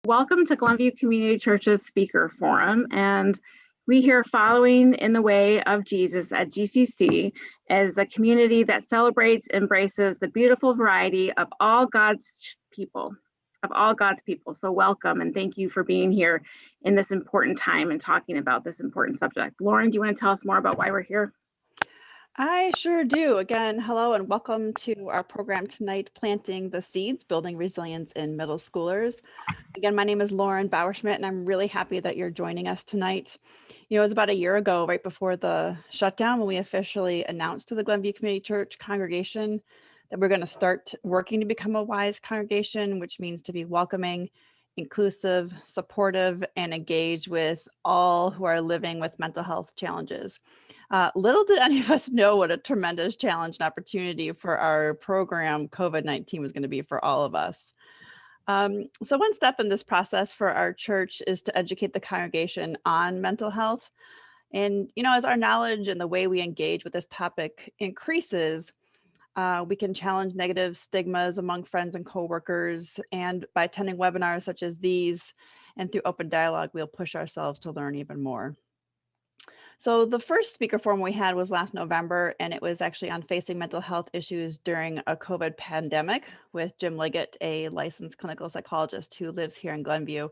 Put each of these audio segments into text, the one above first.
Welcome to Glenview Community Church's Speaker Forum, and we here following in the way of Jesus at GCC as a community that celebrates, embraces the beautiful variety of all God's people, So welcome and thank you for being here in this important time and talking about this important subject. Lauren, do you want to tell us more about why we're here? I sure do. Again, hello and welcome to our program tonight, Planting the Seeds, Building Resilience in Middle Schoolers. Again, my name is Lauren Bauerschmidt, and I'm really happy that you're joining us tonight. You know, it was about a year ago, right before the shutdown, when we officially announced to the Glenview Community Church congregation that we're going to start working to become a wise congregation, which means to be welcoming, inclusive, supportive, and engaged with all who are living with mental health challenges. Little did any of us know what a tremendous challenge and opportunity for our program COVID-19 was going to be for all of us. So one step in this process for our church is to educate the congregation on mental health. And, you know, as our knowledge and the way we engage with this topic increases, we can challenge negative stigmas among friends and coworkers. And by attending webinars such as these and through open dialogue, we'll push ourselves to learn even more. So the first speaker forum we had was last November, and it was actually on facing mental health issues during a COVID pandemic with Jim Liggett, a licensed clinical psychologist who lives here in Glenview.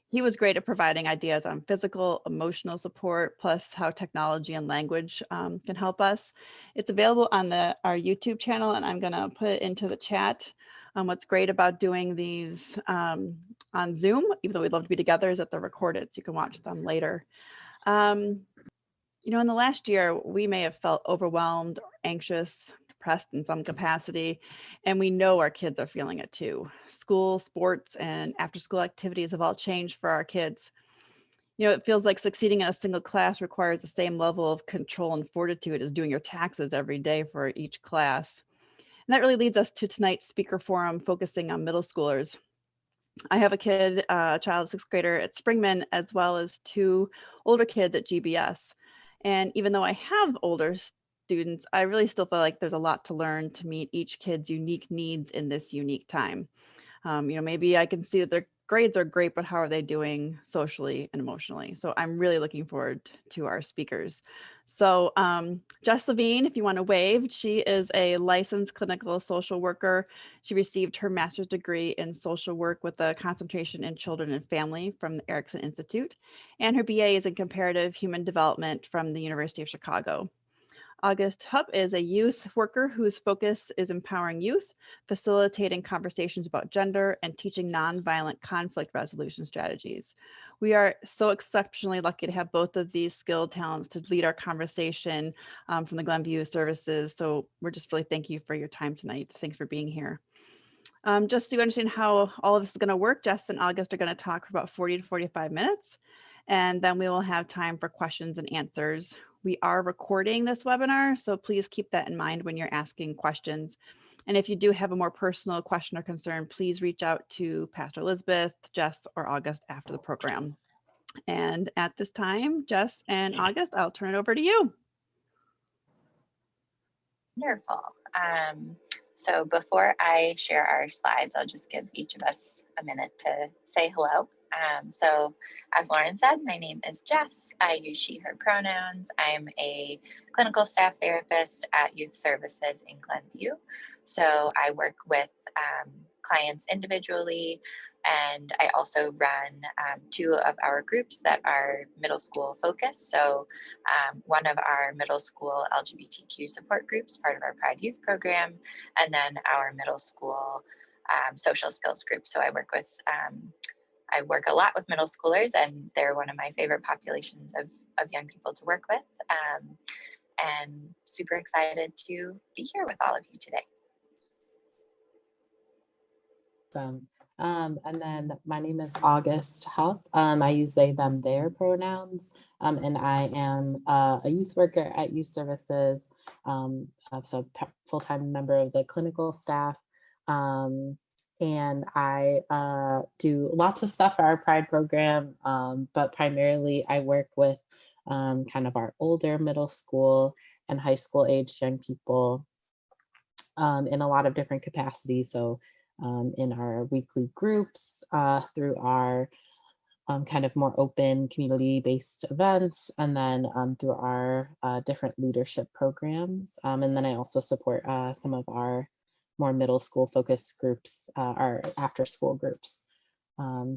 He was great at providing ideas on physical, emotional support, plus how technology and language can help us. It's available on our YouTube channel, and I'm going to put it into the chat. What's great about doing these on Zoom, even though we'd love to be together, is that they're recorded, so you can watch them later. You know, in the last year, we may have felt overwhelmed, anxious, depressed in some capacity, and we know our kids are feeling it too. School, sports, and after-school activities have all changed for our kids. You know, it feels like succeeding in a single class requires the same level of control and fortitude as doing your taxes every day for each class. And that really leads us to tonight's speaker forum focusing on middle schoolers. I have a kid, a child, sixth grader at Springman, as well as two older kids at GBS. And even though I have older students, I really still feel like there's a lot to learn to meet each kid's unique needs in this unique time. You know, maybe I can see that their grades are great, but how are they doing socially and emotionally? So I'm really looking forward to our speakers. So Jess Levine, if you want to wave, she is a licensed clinical social worker. She received her master's degree in social work with a concentration in children and family from the Erickson Institute, and her BA is in comparative human development from the University of Chicago. August Hupp is a youth worker whose focus is empowering youth, facilitating conversations about gender, and teaching nonviolent conflict resolution strategies. We are so exceptionally lucky to have both of these skilled talents to lead our conversation from the Glenview services. So we're just really thank you for your time tonight. Thanks for being here. Just so you understand how all of this is going to work, Jess and August are going to talk for about 40 to 45 minutes, and then we will have time for questions and answers. We are recording this webinar, so please keep that in mind when you're asking questions. And if you do have a more personal question or concern, please reach out to Pastor Elizabeth, Jess, or August after the program. And at this time, Jess and August, I'll turn it over to you. Wonderful. So before I share our slides, I'll just give each of us a minute to say hello. So as Lauren said, my name is Jess. I use she, her pronouns. I'm a clinical staff therapist at Youth Services in Glenview. So I work with clients individually, and I also run two of our groups that are middle school focused. So one of our middle school LGBTQ support groups, part of our Pride Youth program, and then our middle school social skills group. So I work a lot with middle schoolers, and they're one of my favorite populations of young people to work with. And super excited to be here with all of you today. And then my name is August Hupp. I use they, them, their pronouns, and I am a youth worker at Youth Services, so full-time member of the clinical staff. And I do lots of stuff for our Pride program, but primarily I work with kind of our older middle school and high school age young people in a lot of different capacities. So in our weekly groups, through our kind of more open community-based events, and then through our different leadership programs. And then I also support some of our more middle school focused groups, our after school groups.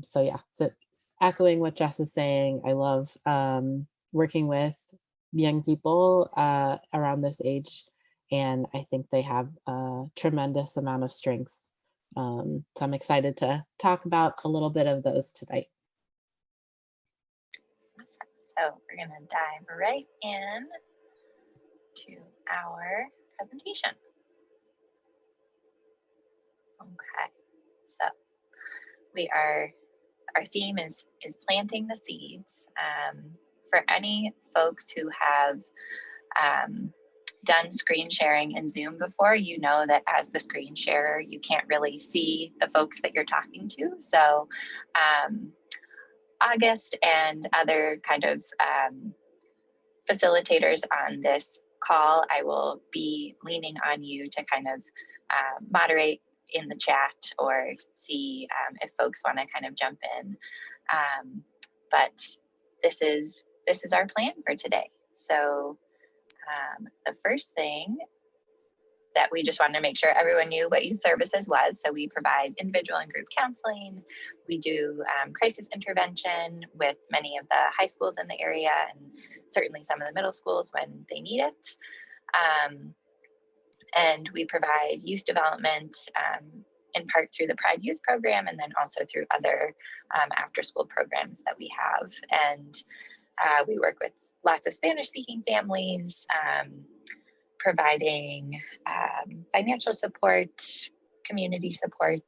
So yeah, so it's echoing what Jess is saying. I love working with young people around this age, and I think they have a tremendous amount of strengths. So I'm excited to talk about a little bit of those tonight. So we're going to dive right in to our presentation. Okay, so our theme is planting the seeds. For any folks who have done screen sharing in Zoom before, you know that as the screen sharer, you can't really see the folks that you're talking to. So August and other kind of facilitators on this call, I will be leaning on you to kind of moderate in the chat or see if folks want to kind of jump in. But this is our plan for today. So the first thing that we just wanted to make sure everyone knew what youth services was. So we provide individual and group counseling. We do crisis intervention with many of the high schools in the area and certainly some of the middle schools when they need it. And we provide youth development in part through the Pride Youth Program and then also through other after-school programs that we have. And we work with lots of Spanish-speaking families, providing financial support, community support.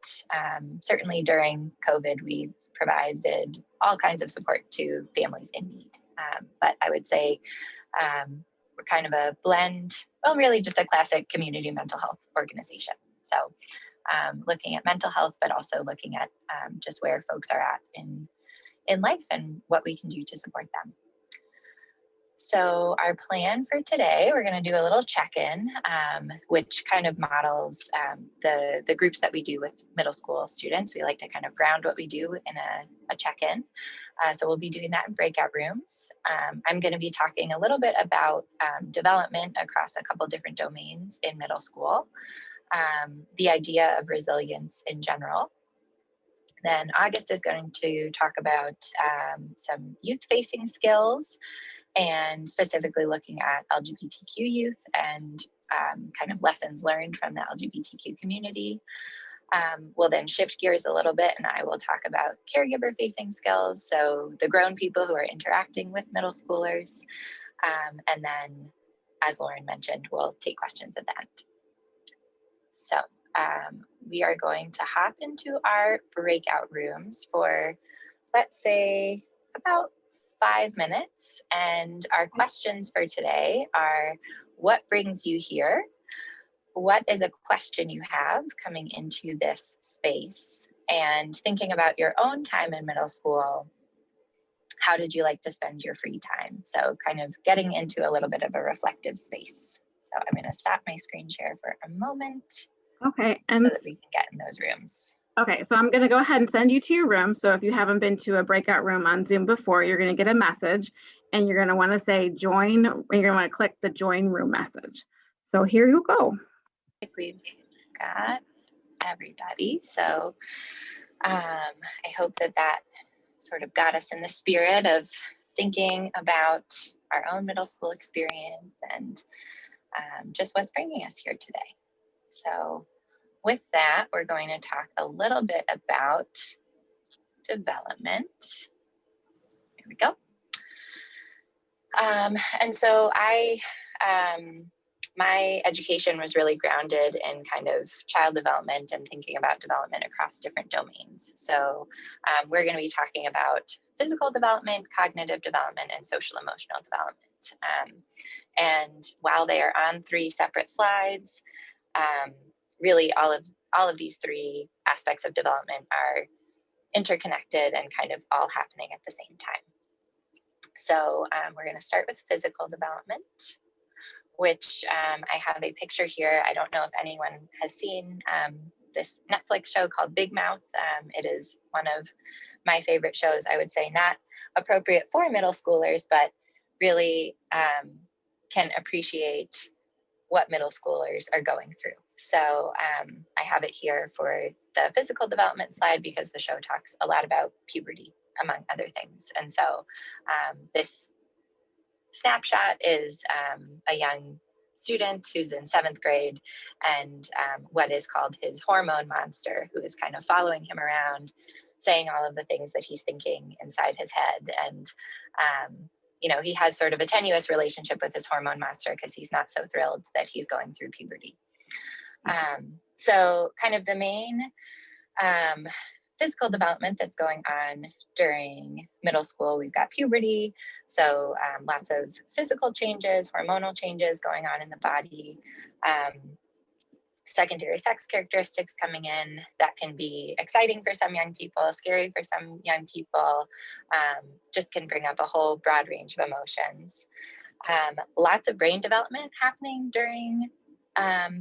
Certainly during COVID, we provided all kinds of support to families in need. But I would say we're kind of a blend, well, really just a classic community mental health organization. So looking at mental health, but also looking at just where folks are at in life and what we can do to support them. So our plan for today, we're going to do a little check-in, which kind of models the groups that we do with middle school students. We like to kind of ground what we do in a check-in. So we'll be doing that in breakout rooms. I'm going to be talking a little bit about development across a couple different domains in middle school, the idea of resilience in general. Then August is going to talk about some youth-facing skills, and specifically looking at LGBTQ youth and kind of lessons learned from the LGBTQ community. We'll then shift gears a little bit and I will talk about caregiver facing skills. So the grown people who are interacting with middle schoolers. And then, as Lauren mentioned, we'll take questions at the end. So we are going to hop into our breakout rooms for, let's say, about 5 minutes. And our questions for today are, what brings you here? What is a question you have coming into this space? And thinking about your own time in middle school, how did you like to spend your free time? So kind of getting into a little bit of a reflective space. So I'm going to stop my screen share for a moment. Okay. And so that we can get in those rooms. Okay, so I'm going to go ahead and send you to your room. So if you haven't been to a breakout room on Zoom before, you're going to get a message and you're going to want to say join, you're going to want to click the join room message. So here you go. I think we've got everybody. So I hope that sort of got us in the spirit of thinking about our own middle school experience and just what's bringing us here today. So with that, we're going to talk a little bit about development. Here we go. And so my education was really grounded in kind of child development and thinking about development across different domains. So we're going to be talking about physical development, cognitive development, and social emotional development. And while they are on 3 separate slides, really all of these 3 aspects of development are interconnected and kind of all happening at the same time. So we're going to start with physical development, which I have a picture here. I don't know if anyone has seen this Netflix show called Big Mouth. It is one of my favorite shows, I would say, not appropriate for middle schoolers, but really can appreciate what middle schoolers are going through. So I have it here for the physical development slide because the show talks a lot about puberty, among other things. And so this snapshot is a young student who's in 7th grade and what is called his hormone monster, who is kind of following him around, saying all of the things that he's thinking inside his head. And you know, he has sort of a tenuous relationship with his hormone monster because he's not so thrilled that he's going through puberty. So kind of the main physical development that's going on during middle school, we've got puberty. So lots of physical changes, hormonal changes going on in the body. Secondary sex characteristics coming in that can be exciting for some young people, scary for some young people, just can bring up a whole broad range of emotions. Lots of brain development happening during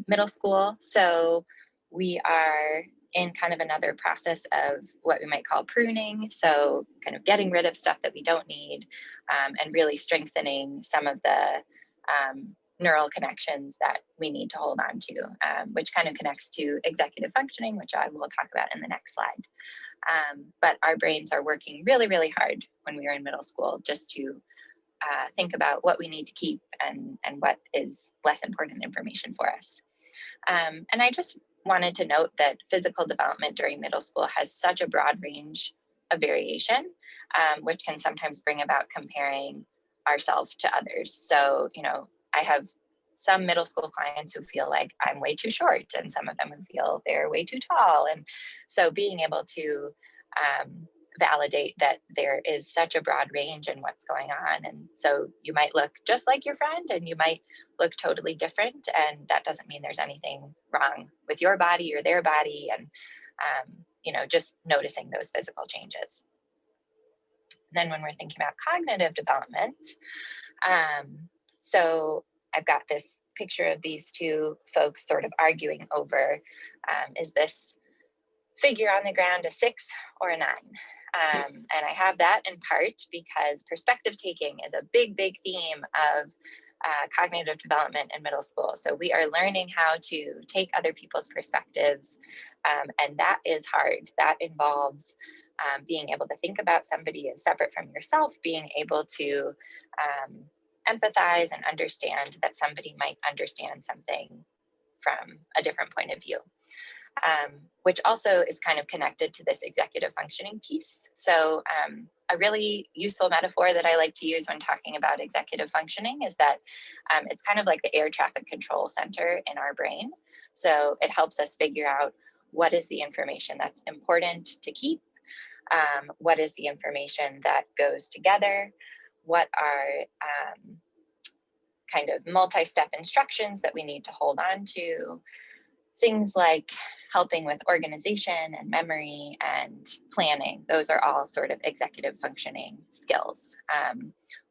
middle school. So we are in kind of another process of what we might call pruning. So kind of getting rid of stuff that we don't need and really strengthening some of the neural connections that we need to hold on to, which kind of connects to executive functioning, which I will talk about in the next slide. But our brains are working really, really hard when we are in middle school just to think about what we need to keep and what is less important information for us. And I just wanted to note that physical development during middle school has such a broad range of variation, which can sometimes bring about comparing ourselves to others. So, you know, I have some middle school clients who feel like I'm way too short and some of them who feel they're way too tall. And so being able to validate that there is such a broad range in what's going on. And so you might look just like your friend and you might look totally different. And that doesn't mean there's anything wrong with your body or their body. And, you know, just noticing those physical changes. And then when we're thinking about cognitive development, so I've got this picture of these two folks sort of arguing over, is this figure on the ground a 6 or a 9? And I have that in part because perspective taking is a big, big theme of cognitive development in middle school. So we are learning how to take other people's perspectives, and that is hard. That involves being able to think about somebody as separate from yourself, being able to empathize and understand that somebody might understand something from a different point of view. Which also is kind of connected to this executive functioning piece. So a really useful metaphor that I like to use when talking about executive functioning is that it's kind of like the air traffic control center in our brain. So it helps us figure out what is the information that's important to keep, what is the information that goes together, what are kind of multi-step instructions that we need to hold on to, things like helping with organization and memory and planning. Those are all sort of executive functioning skills,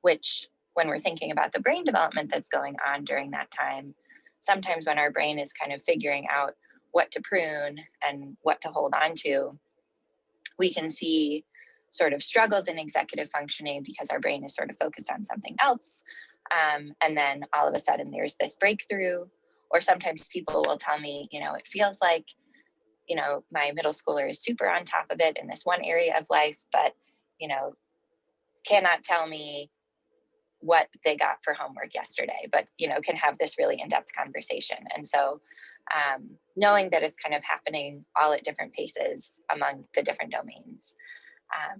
which when we're thinking about the brain development that's going on during that time, sometimes when our brain is kind of figuring out what to prune and what to hold on to, we can see sort of struggles in executive functioning because our brain is sort of focused on something else. And then all of a sudden there's this breakthrough. Or sometimes people will tell me, you know, it feels like, you know, my middle schooler is super on top of it in this one area of life, but, you know, cannot tell me what they got for homework yesterday, but, you know, can have this really in-depth conversation. And so knowing that it's kind of happening all at different paces among the different domains.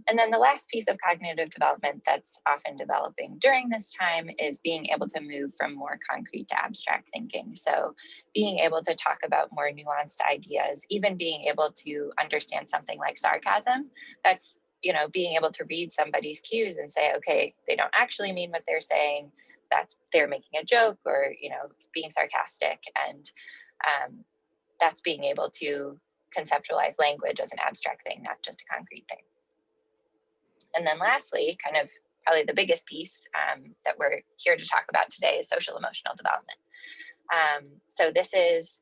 And then the last piece of cognitive development that's often developing during this time is being able to move from more concrete to abstract thinking. So being able to talk about more nuanced ideas, even being able to understand something like sarcasm, that's, you know, being able to read somebody's cues and say, okay, they don't actually mean what they're saying, that's they're making a joke or, you know, being sarcastic. And that's being able to conceptualize language as an abstract thing, not just a concrete thing. And then lastly, kind of probably the biggest piece that we're here to talk about today is social emotional development. So this is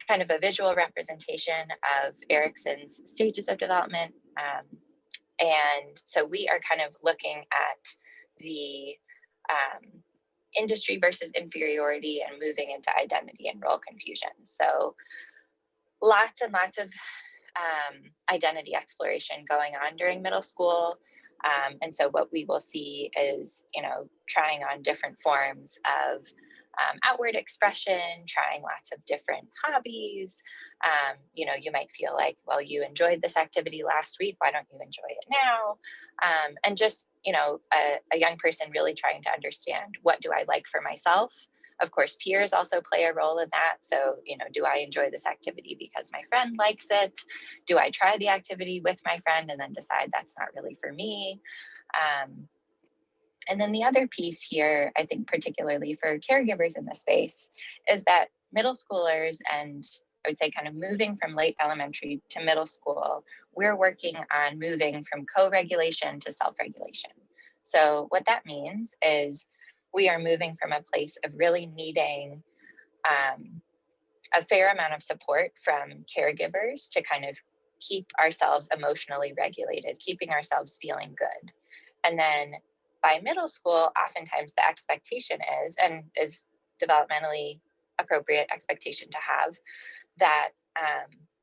kind of a visual representation of Erickson's stages of development. And so we are kind of looking at the industry versus inferiority and moving into identity and role confusion. So lots and lots of identity exploration going on during middle school. And so what we will see is, trying on different forms of outward expression, trying lots of different hobbies. You might feel like, well, you enjoyed this activity last week, why don't you enjoy it now? And just, a young person really trying to understand, what do I like for myself? Of course, peers also play a role in that. So, do I enjoy this activity because my friend likes it? Do I try the activity with my friend and then decide that's not really for me? And then the other piece here, I think particularly for caregivers in the space, is that middle schoolers, and I would say kind of moving from late elementary to middle school, we're working on moving from co-regulation to self-regulation. So what that means is we are moving from a place of really needing a fair amount of support from caregivers to kind of keep ourselves emotionally regulated, keeping ourselves feeling good. And then by middle school, oftentimes the expectation is, and is developmentally appropriate expectation to have, that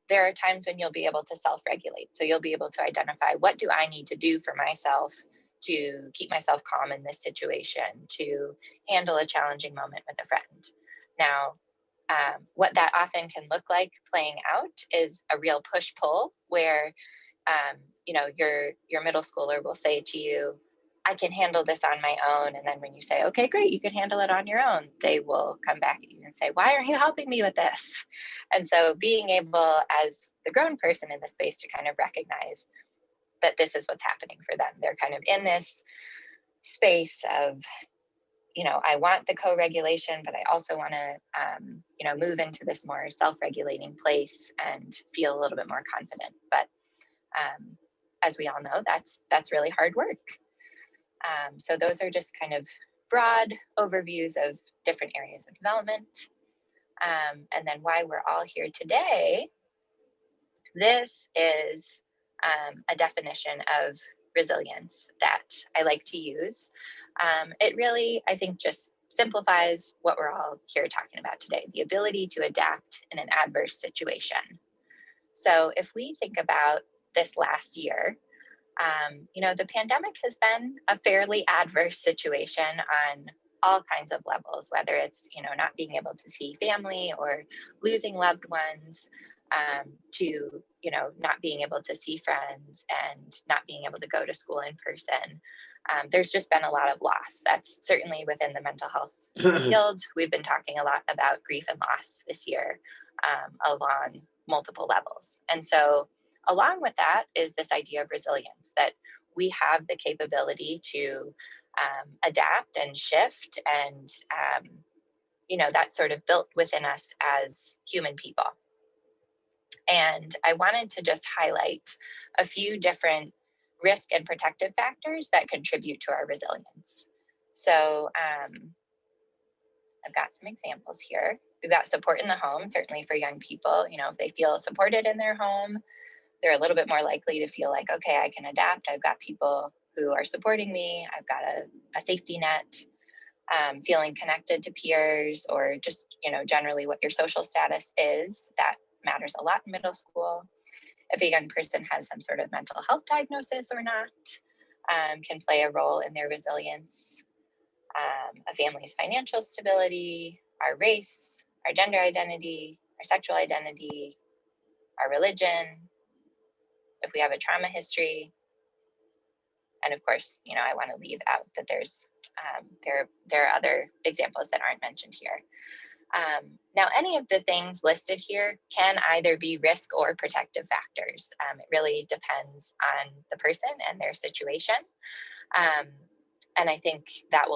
there are times when you'll be able to self-regulate. So you'll be able to identify, what do I need to do for myself to keep myself calm in this situation, to handle a challenging moment with a friend. Now, what that often can look like playing out is a real push-pull where, your middle schooler will say to you, I can handle this on my own. And then when you say, okay, great, you can handle it on your own, they will come back at you and say, why aren't you helping me with this? And so being able, as the grown person in the space, to kind of recognize that this is what's happening for them. They're kind of in this space of, I want the co-regulation, but I also want to, move into this more self-regulating place and feel a little bit more confident. But as we all know, that's really hard work. So those are just kind of broad overviews of different areas of development. And then why we're all here today, this is a definition of resilience that I like to use. It really, I think, just simplifies what we're all here talking about today, the ability to adapt in an adverse situation. So if we think about this last year, the pandemic has been a fairly adverse situation on all kinds of levels, whether it's, not being able to see family or losing loved ones, to, not being able to see friends and not being able to go to school in person. There's just been a lot of loss. That's certainly within the mental health field. We've been talking a lot about grief and loss this year, along multiple levels. And so along with that is this idea of resilience, that we have the capability to adapt and shift, and that's sort of built within us as human people. And I wanted to just highlight a few different risk and protective factors that contribute to our resilience. So I've got some examples here. We've got support in the home, certainly for young people. If they feel supported in their home, they're a little bit more likely to feel like, okay, I can adapt. I've got people who are supporting me. I've got a safety net. Feeling connected to peers, or just, generally what your social status is, that matters a lot in middle school. If a young person has some sort of mental health diagnosis or not, can play a role in their resilience. A family's financial stability, our race, our gender identity, our sexual identity, our religion, if we have a trauma history. And of course, I want to leave out that there's there are other examples that aren't mentioned here. Now, any of the things listed here can either be risk or protective factors. It really depends on the person and their situation. And I think that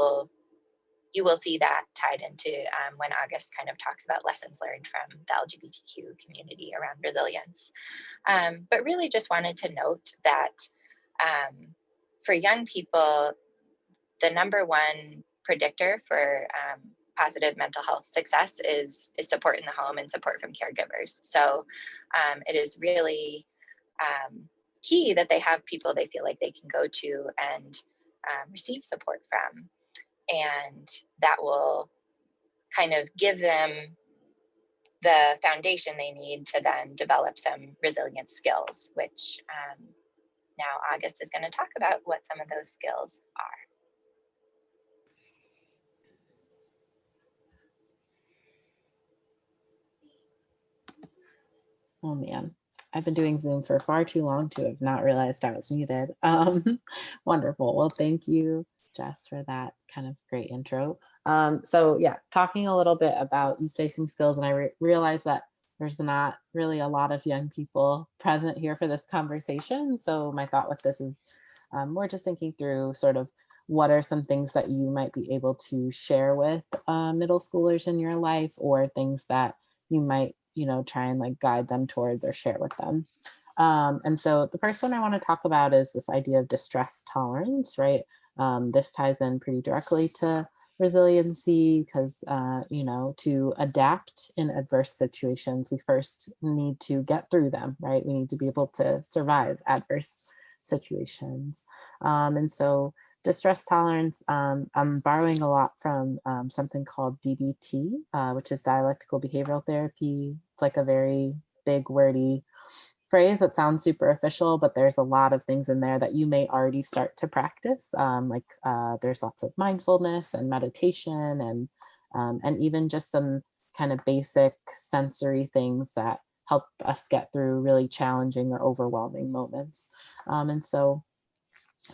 you will see that tied into when August kind of talks about lessons learned from the LGBTQ community around resilience. But really just wanted to note that for young people, the number one predictor for positive mental health success is support in the home and support from caregivers. So it is really key that they have people they feel like they can go to and receive support from. And that will kind of give them the foundation they need to then develop some resilient skills, which now August is going to talk about what some of those skills are. Oh man, I've been doing Zoom for far too long to have not realized I was muted. Wonderful. Well, thank you, Jess, for that kind of great intro. So yeah, talking a little bit about youth-facing skills, and I realized that there's not really a lot of young people present here for this conversation. So my thought with this is we're just thinking through sort of what are some things that you might be able to share with middle schoolers in your life, or things that you might, try and like guide them towards or share with them. And so the first one I want to talk about is this idea of distress tolerance, right? This ties in pretty directly to resiliency because, to adapt in adverse situations, we first need to get through them, right? We need to be able to survive adverse situations. And so distress tolerance, I'm borrowing a lot from something called DBT, which is dialectical behavioral therapy. It's like a very big, wordy phrase that sounds super official, but there's a lot of things in there that you may already start to practice. There's lots of mindfulness and meditation and even just some kind of basic sensory things that help us get through really challenging or overwhelming moments. And so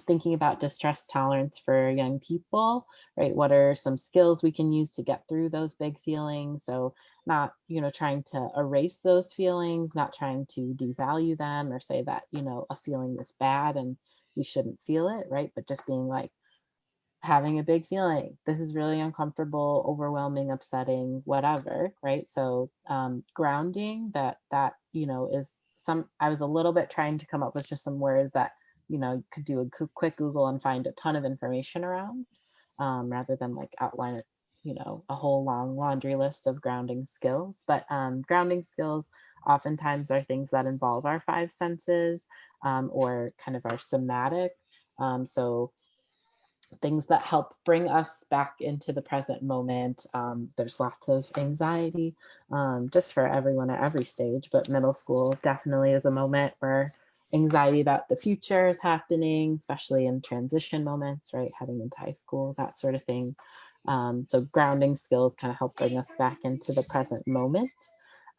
thinking about distress tolerance for young people, right? What are some skills we can use to get through those big feelings? So not, trying to erase those feelings, not trying to devalue them or say that, a feeling is bad and we shouldn't feel it, right? But just being like, having a big feeling, this is really uncomfortable, overwhelming, upsetting, whatever, right? So grounding that is I was a little bit trying to come up with just some words that you could do a quick Google and find a ton of information around, rather than like outline it, a whole long laundry list of grounding skills. But grounding skills oftentimes are things that involve our five senses, or kind of our somatic. So things that help bring us back into the present moment. There's lots of anxiety, just for everyone at every stage, but middle school definitely is a moment where anxiety about the future is happening, especially in transition moments, right? Heading into high school, that sort of thing. So grounding skills kind of help bring us back into the present moment.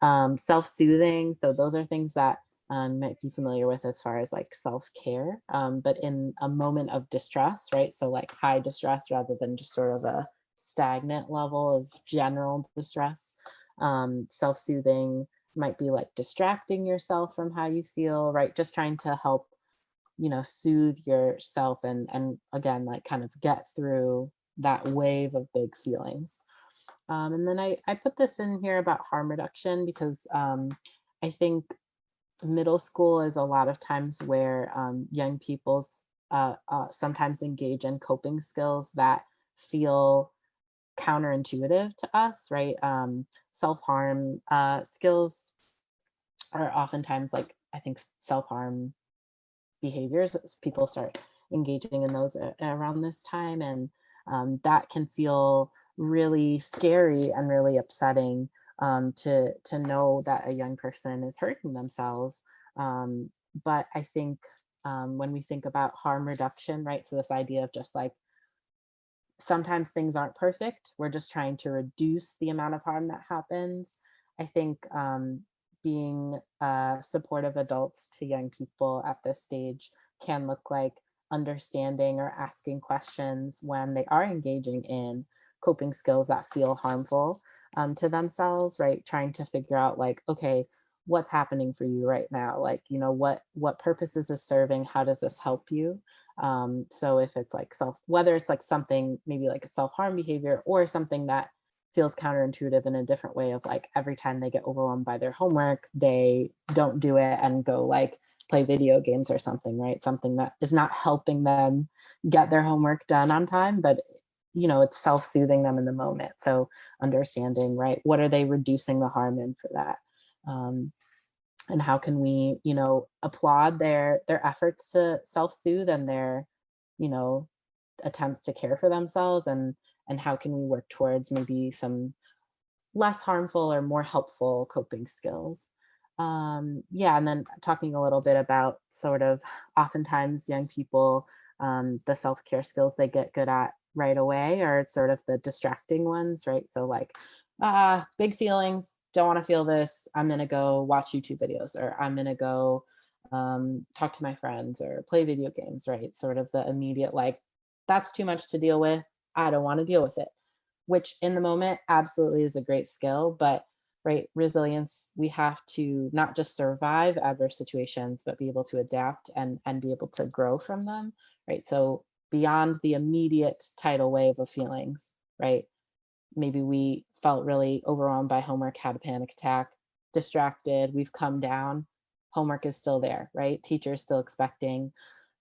Self-soothing, so those are things that might be familiar with as far as like self-care, but in a moment of distress, right? So like high distress rather than just sort of a stagnant level of general distress. Self-soothing might be like distracting yourself from how you feel, right? Just trying to help, soothe yourself and again, like kind of get through that wave of big feelings. And then I put this in here about harm reduction because I think middle school is a lot of times where young people sometimes engage in coping skills that feel counterintuitive to us, right? Self-harm skills are oftentimes like, I think, self-harm behaviors. People start engaging in those around this time, and that can feel really scary and really upsetting, to know that a young person is hurting themselves. But I think when we think about harm reduction, right? So this idea of just like, sometimes things aren't perfect. We're just trying to reduce the amount of harm that happens. I think being supportive adults to young people at this stage can look like understanding or asking questions when they are engaging in coping skills that feel harmful to themselves, right? Trying to figure out like, okay, what's happening for you right now? Like, what purpose is this serving? How does this help you? So if it's like whether it's like something, maybe like a self-harm behavior or something that feels counterintuitive in a different way of like, every time they get overwhelmed by their homework, they don't do it and go like play video games or something, right? Something that is not helping them get their homework done on time, but it's self-soothing them in the moment. So understanding, right, what are they reducing the harm in for that? And how can we, applaud their efforts to self-soothe and their, attempts to care for themselves, and how can we work towards maybe some less harmful or more helpful coping skills. Yeah, and then talking a little bit about sort of oftentimes young people, the self-care skills they get good at right away are sort of the distracting ones, right? So like, big feelings, don't want to feel this, I'm going to go watch YouTube videos, or I'm going to go talk to my friends or play video games, right? Sort of the immediate, like, that's too much to deal with, I don't want to deal with it, which in the moment absolutely is a great skill. But right, resilience, we have to not just survive adverse situations, but be able to adapt and be able to grow from them, right? So beyond the immediate tidal wave of feelings, right? Maybe we felt really overwhelmed by homework, had a panic attack, distracted, we've come down, homework is still there, right? Teacher is still expecting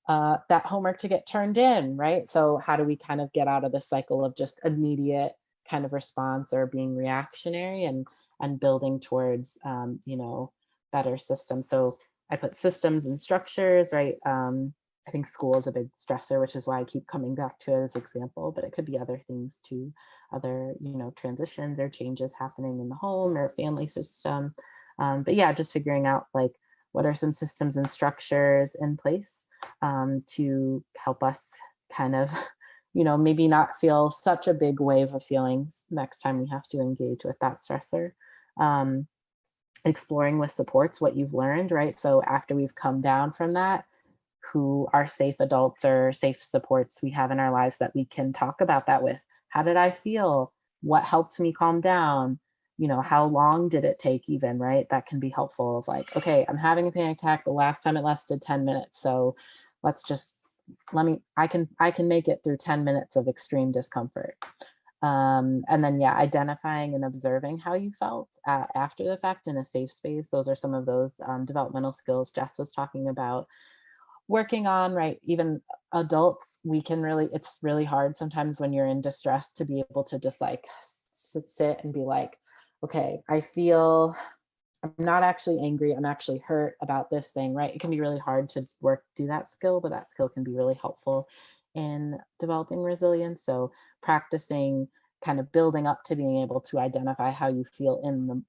that homework to get turned in, right? So how do we kind of get out of the cycle of just immediate kind of response or being reactionary, and building towards, better systems? So I put systems and structures, right? I think school is a big stressor, which is why I keep coming back to it as example, but it could be other things too, other, transitions or changes happening in the home or family system. But yeah, just figuring out like, what are some systems and structures in place to help us kind of, maybe not feel such a big wave of feelings next time we have to engage with that stressor. Exploring with supports what you've learned, right? So after we've come down from that, who are safe adults or safe supports we have in our lives that we can talk about that with? How did I feel? What helped me calm down? How long did it take even, right? That can be helpful of like, okay, I'm having a panic attack. The last time it lasted 10 minutes. So let's just, I can make it through 10 minutes of extreme discomfort. And then, yeah, identifying and observing how you felt after the fact in a safe space. Those are some of those developmental skills Jess was talking about. Working on, right? Even adults, it's really hard sometimes when you're in distress to be able to just like sit and be like, okay, I'm not actually angry, I'm actually hurt about this thing, right? It can be really hard to do that skill, but that skill can be really helpful in developing resilience. So practicing kind of building up to being able to identify how you feel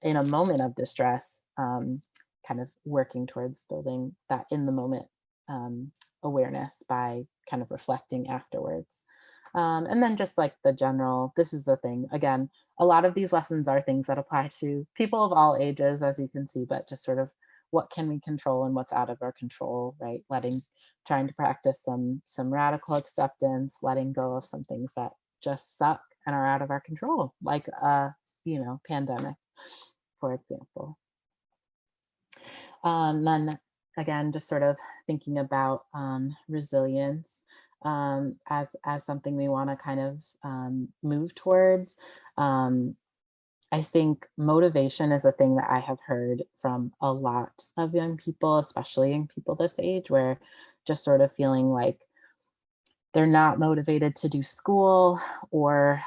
in a moment of distress, kind of working towards building that in the moment awareness by kind of reflecting afterwards. And then just like the general, this is the thing, again, a lot of these lessons are things that apply to people of all ages, as you can see, but just sort of what can we control and what's out of our control, right? Trying to practice some radical acceptance, letting go of some things that just suck and are out of our control, like pandemic, for example. Then again, just sort of thinking about resilience as something we want to kind of move towards. I think motivation is a thing that I have heard from a lot of young people, especially young people this age, where just sort of feeling like they're not motivated to do school or,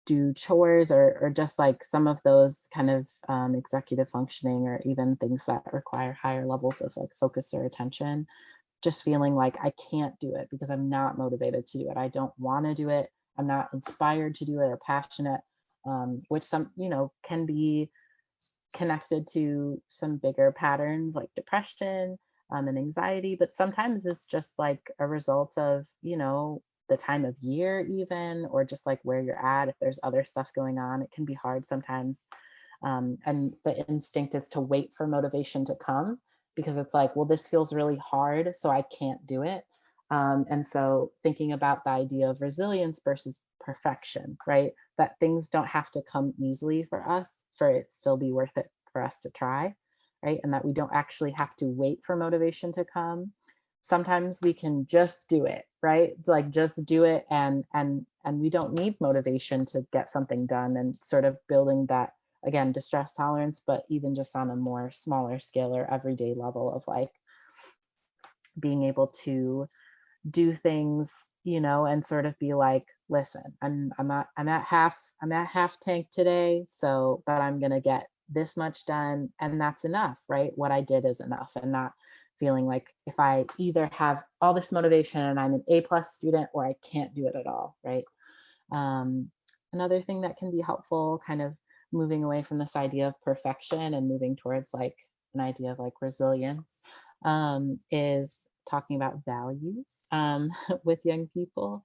do chores or just like some of those kind of executive functioning or even things that require higher levels of like focus or attention, just feeling like I can't do it because I'm not motivated to do it. I don't want to do it. I'm not inspired to do it or passionate, which some, can be connected to some bigger patterns like depression and anxiety, but sometimes it's just like a result of, the time of year even, or just like where you're at. If there's other stuff going on, it can be hard sometimes. And the instinct is to wait for motivation to come because it's like, well, this feels really hard, so I can't do it. And so thinking about the idea of resilience versus perfection, right? That things don't have to come easily for us for it still be worth it for us to try, right? And that we don't actually have to wait for motivation to come. Sometimes we can just do it, right? Like just do it, and we don't need motivation to get something done, and sort of building that, again, distress tolerance, but even just on a more smaller scale or everyday level of like being able to do things, you know, and sort of be like, listen, I'm at half tank today, so but I'm gonna get this much done, and that's enough, right? What I did is enough, and not feeling like if I either have all this motivation and I'm an A+ student, or I can't do it at all, right? Another thing that can be helpful, kind of moving away from this idea of perfection and moving towards like an idea of like resilience, is talking about values with young people.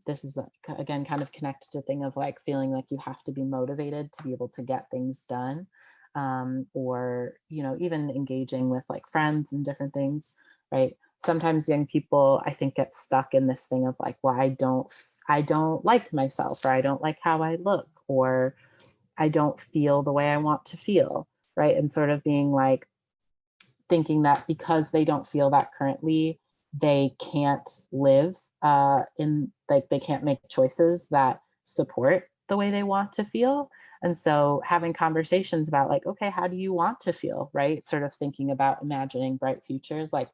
This is again kind of connected to the thing of like feeling like you have to be motivated to be able to get things done, or, you know, even engaging with like friends and different things, right? Sometimes young people, I think, get stuck in this thing of like, well, I don't like myself, or I don't like how I look, or I don't feel the way I want to feel, right? And sort of being like, thinking that because they don't feel that currently, they can't live in, like, they can't make choices that support the way they want to feel. And so having conversations about like, okay, how do you want to feel, right? Sort of thinking about imagining bright futures, like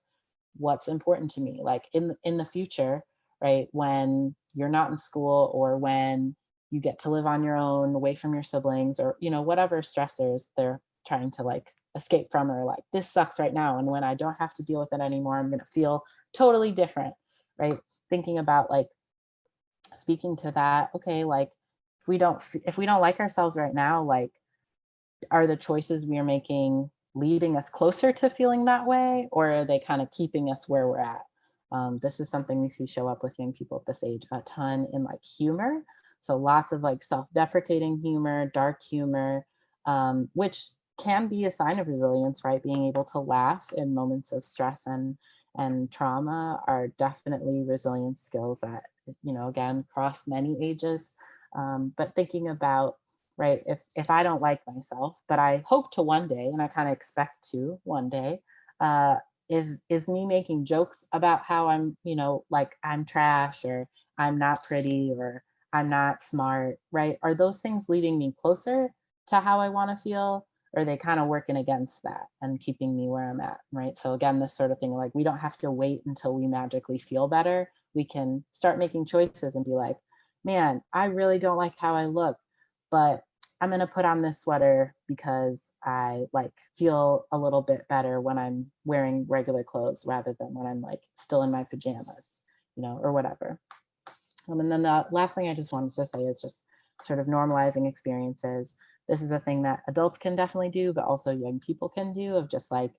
what's important to me, like in the future, right? When you're not in school, or when you get to live on your own away from your siblings, or, you know, whatever stressors they're trying to like escape from, or like this sucks right now, and when I don't have to deal with it anymore, I'm going to feel totally different, right? Thinking about like speaking to that, okay, like if we don't like ourselves right now, like are the choices we are making leading us closer to feeling that way, or are they kind of keeping us where we're at? This is something we see show up with young people at this age a ton in like humor. So lots of like self-deprecating humor, dark humor, which can be a sign of resilience, right? Being able to laugh in moments of stress and trauma are definitely resilience skills that, you know, again, cross many ages. But thinking about, right, if I don't like myself, but I hope to one day, and I kind of expect to one day, is me making jokes about how I'm, you know, like I'm trash, or I'm not pretty, or I'm not smart, right? Are those things leading me closer to how I want to feel? Or are they kind of working against that and keeping me where I'm at, right? So again, this sort of thing, like we don't have to wait until we magically feel better. We can start making choices and be like, man, I really don't like how I look, but I'm going to put on this sweater because I like feel a little bit better when I'm wearing regular clothes rather than when I'm like still in my pajamas, you know, or whatever. And then the last thing I just wanted to say is just sort of normalizing experiences. This is a thing that adults can definitely do, but also young people can do, of just like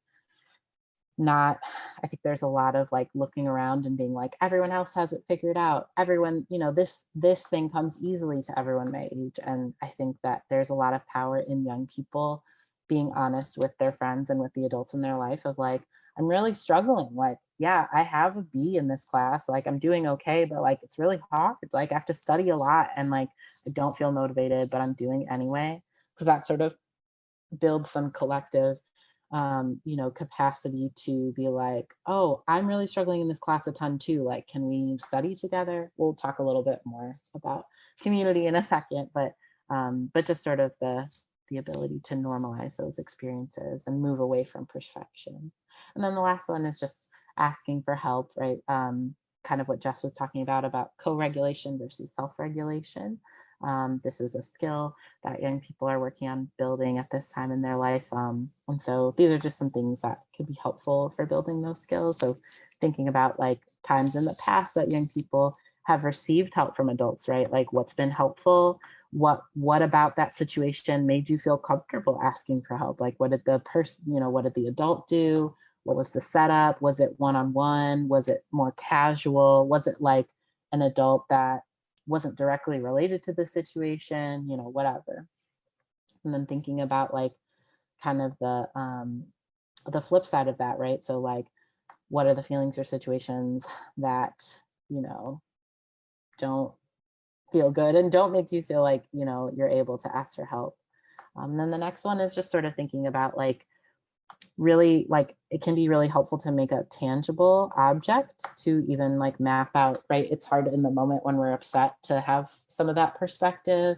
not, I think there's a lot of like looking around and being like, everyone else has it figured out. Everyone, you know, this thing comes easily to everyone my age. And I think that there's a lot of power in young people being honest with their friends and with the adults in their life of like, I'm really struggling. Like, yeah, I have a B in this class. Like I'm doing okay, but like, it's really hard. Like I have to study a lot and like, I don't feel motivated, but I'm doing it anyway. Because that sort of builds some collective you know, capacity to be like, oh, I'm really struggling in this class a ton too. Like, can we study together? We'll talk a little bit more about community in a second, but just sort of the ability to normalize those experiences and move away from perfection. And then the last one is just asking for help, right? Kind of what Jess was talking about co-regulation versus self-regulation. This is a skill that young people are working on building at this time in their life. And so these are just some things that could be helpful for building those skills. So thinking about like times in the past that young people have received help from adults, right? Like what's been helpful? What about that situation made you feel comfortable asking for help? Like what did the person, you know, what did the adult do? What was the setup? Was it one-on-one? Was it more casual? Was it like an adult that wasn't directly related to the situation, you know, whatever. And then thinking about like kind of the flip side of that, right? So like, what are the feelings or situations that, you know, don't feel good and don't make you feel like, you know, you're able to ask for help. And then the next one is just sort of thinking about like, really like it can be really helpful to make a tangible object to even like map out, right? It's hard in the moment when we're upset to have some of that perspective.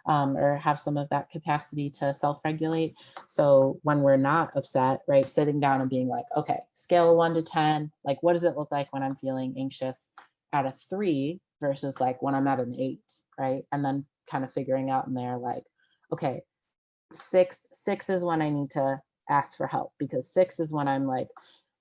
or have some of that capacity to self-regulate. So when we're not upset, right, sitting down and being like, okay, scale of 1 to 10, like what does it look like when I'm feeling anxious at a 3 versus like when I'm at an 8, right? And then kind of figuring out in there like, okay, 6 is when I need to ask for help, because 6 is when I'm like,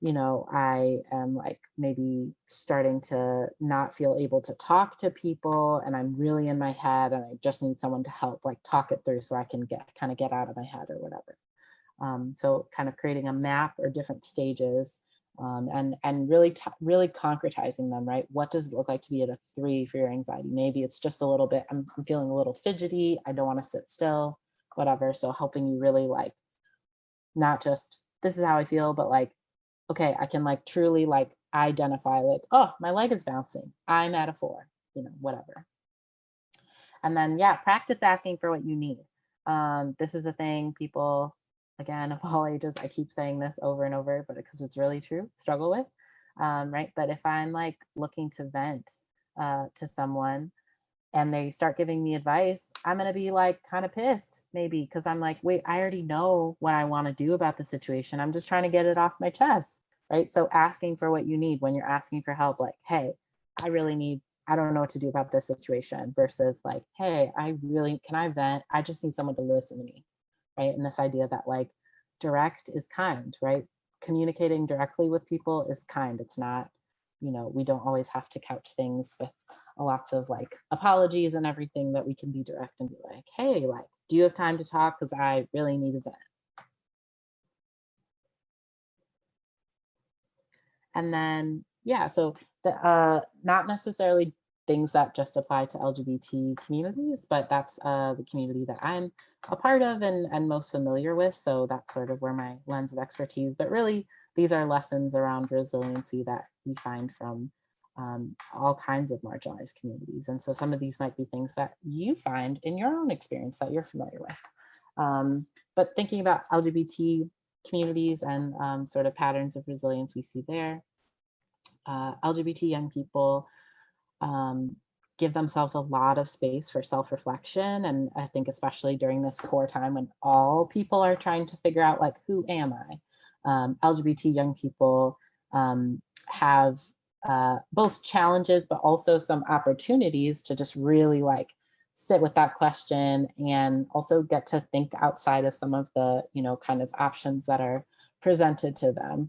you know, I am like maybe starting to not feel able to talk to people, and I'm really in my head and I just need someone to help like talk it through so I can get out of my head or whatever. So kind of creating a map or different stages, and really concretizing them, right? What does it look like to be at a 3 for your anxiety? Maybe it's just a little bit, I'm feeling a little fidgety, I don't want to sit still, whatever. So helping you really like, not just this is how I feel, but like, okay, I can like truly like identify like, oh, my leg is bouncing, I'm at a 4, you know, whatever. And then, yeah, practice asking for what you need. This is a thing people, again, of all ages, I keep saying this over and over, but because it's really true, struggle with, right? But if I'm like looking to vent to someone and they start giving me advice, I'm gonna be like kind of pissed maybe, because I'm like, wait, I already know what I want to do about the situation. I'm just trying to get it off my chest, right? So asking for what you need when you're asking for help, like, hey, I don't know what to do about this situation, versus like, hey, can I vent? I just need someone to listen to me, right? And this idea that like direct is kind, right? Communicating directly with people is kind. It's not, you know, we don't always have to couch things with lots of like apologies and everything, that we can be direct and be like, hey, like, do you have time to talk? Because I really need a vent. And then, yeah, so the not necessarily things that just apply to LGBT communities, but that's the community that I'm a part of and most familiar with. So that's sort of where my lens of expertise, but really these are lessons around resiliency that we find from all kinds of marginalized communities. And so some of these might be things that you find in your own experience that you're familiar with. But thinking about LGBT communities and sort of patterns of resilience we see there, LGBT young people give themselves a lot of space for self-reflection. And I think especially during this core time when all people are trying to figure out like, who am I? LGBT young people have both challenges, but also some opportunities to just really like sit with that question and also get to think outside of some of the, you know, kind of options that are presented to them.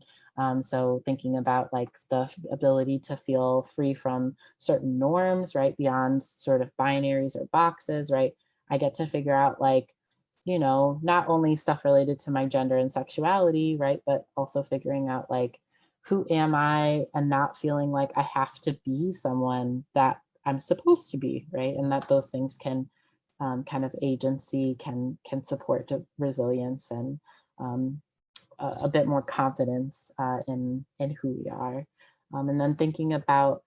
So thinking about like the ability to feel free from certain norms, right? Beyond sort of binaries or boxes, right? I get to figure out like, you know, not only stuff related to my gender and sexuality, right? But also figuring out like, who am I, and not feeling like I have to be someone that I'm supposed to be, right? And that those things can kind of agency can support resilience and a bit more confidence in who we are. And then thinking about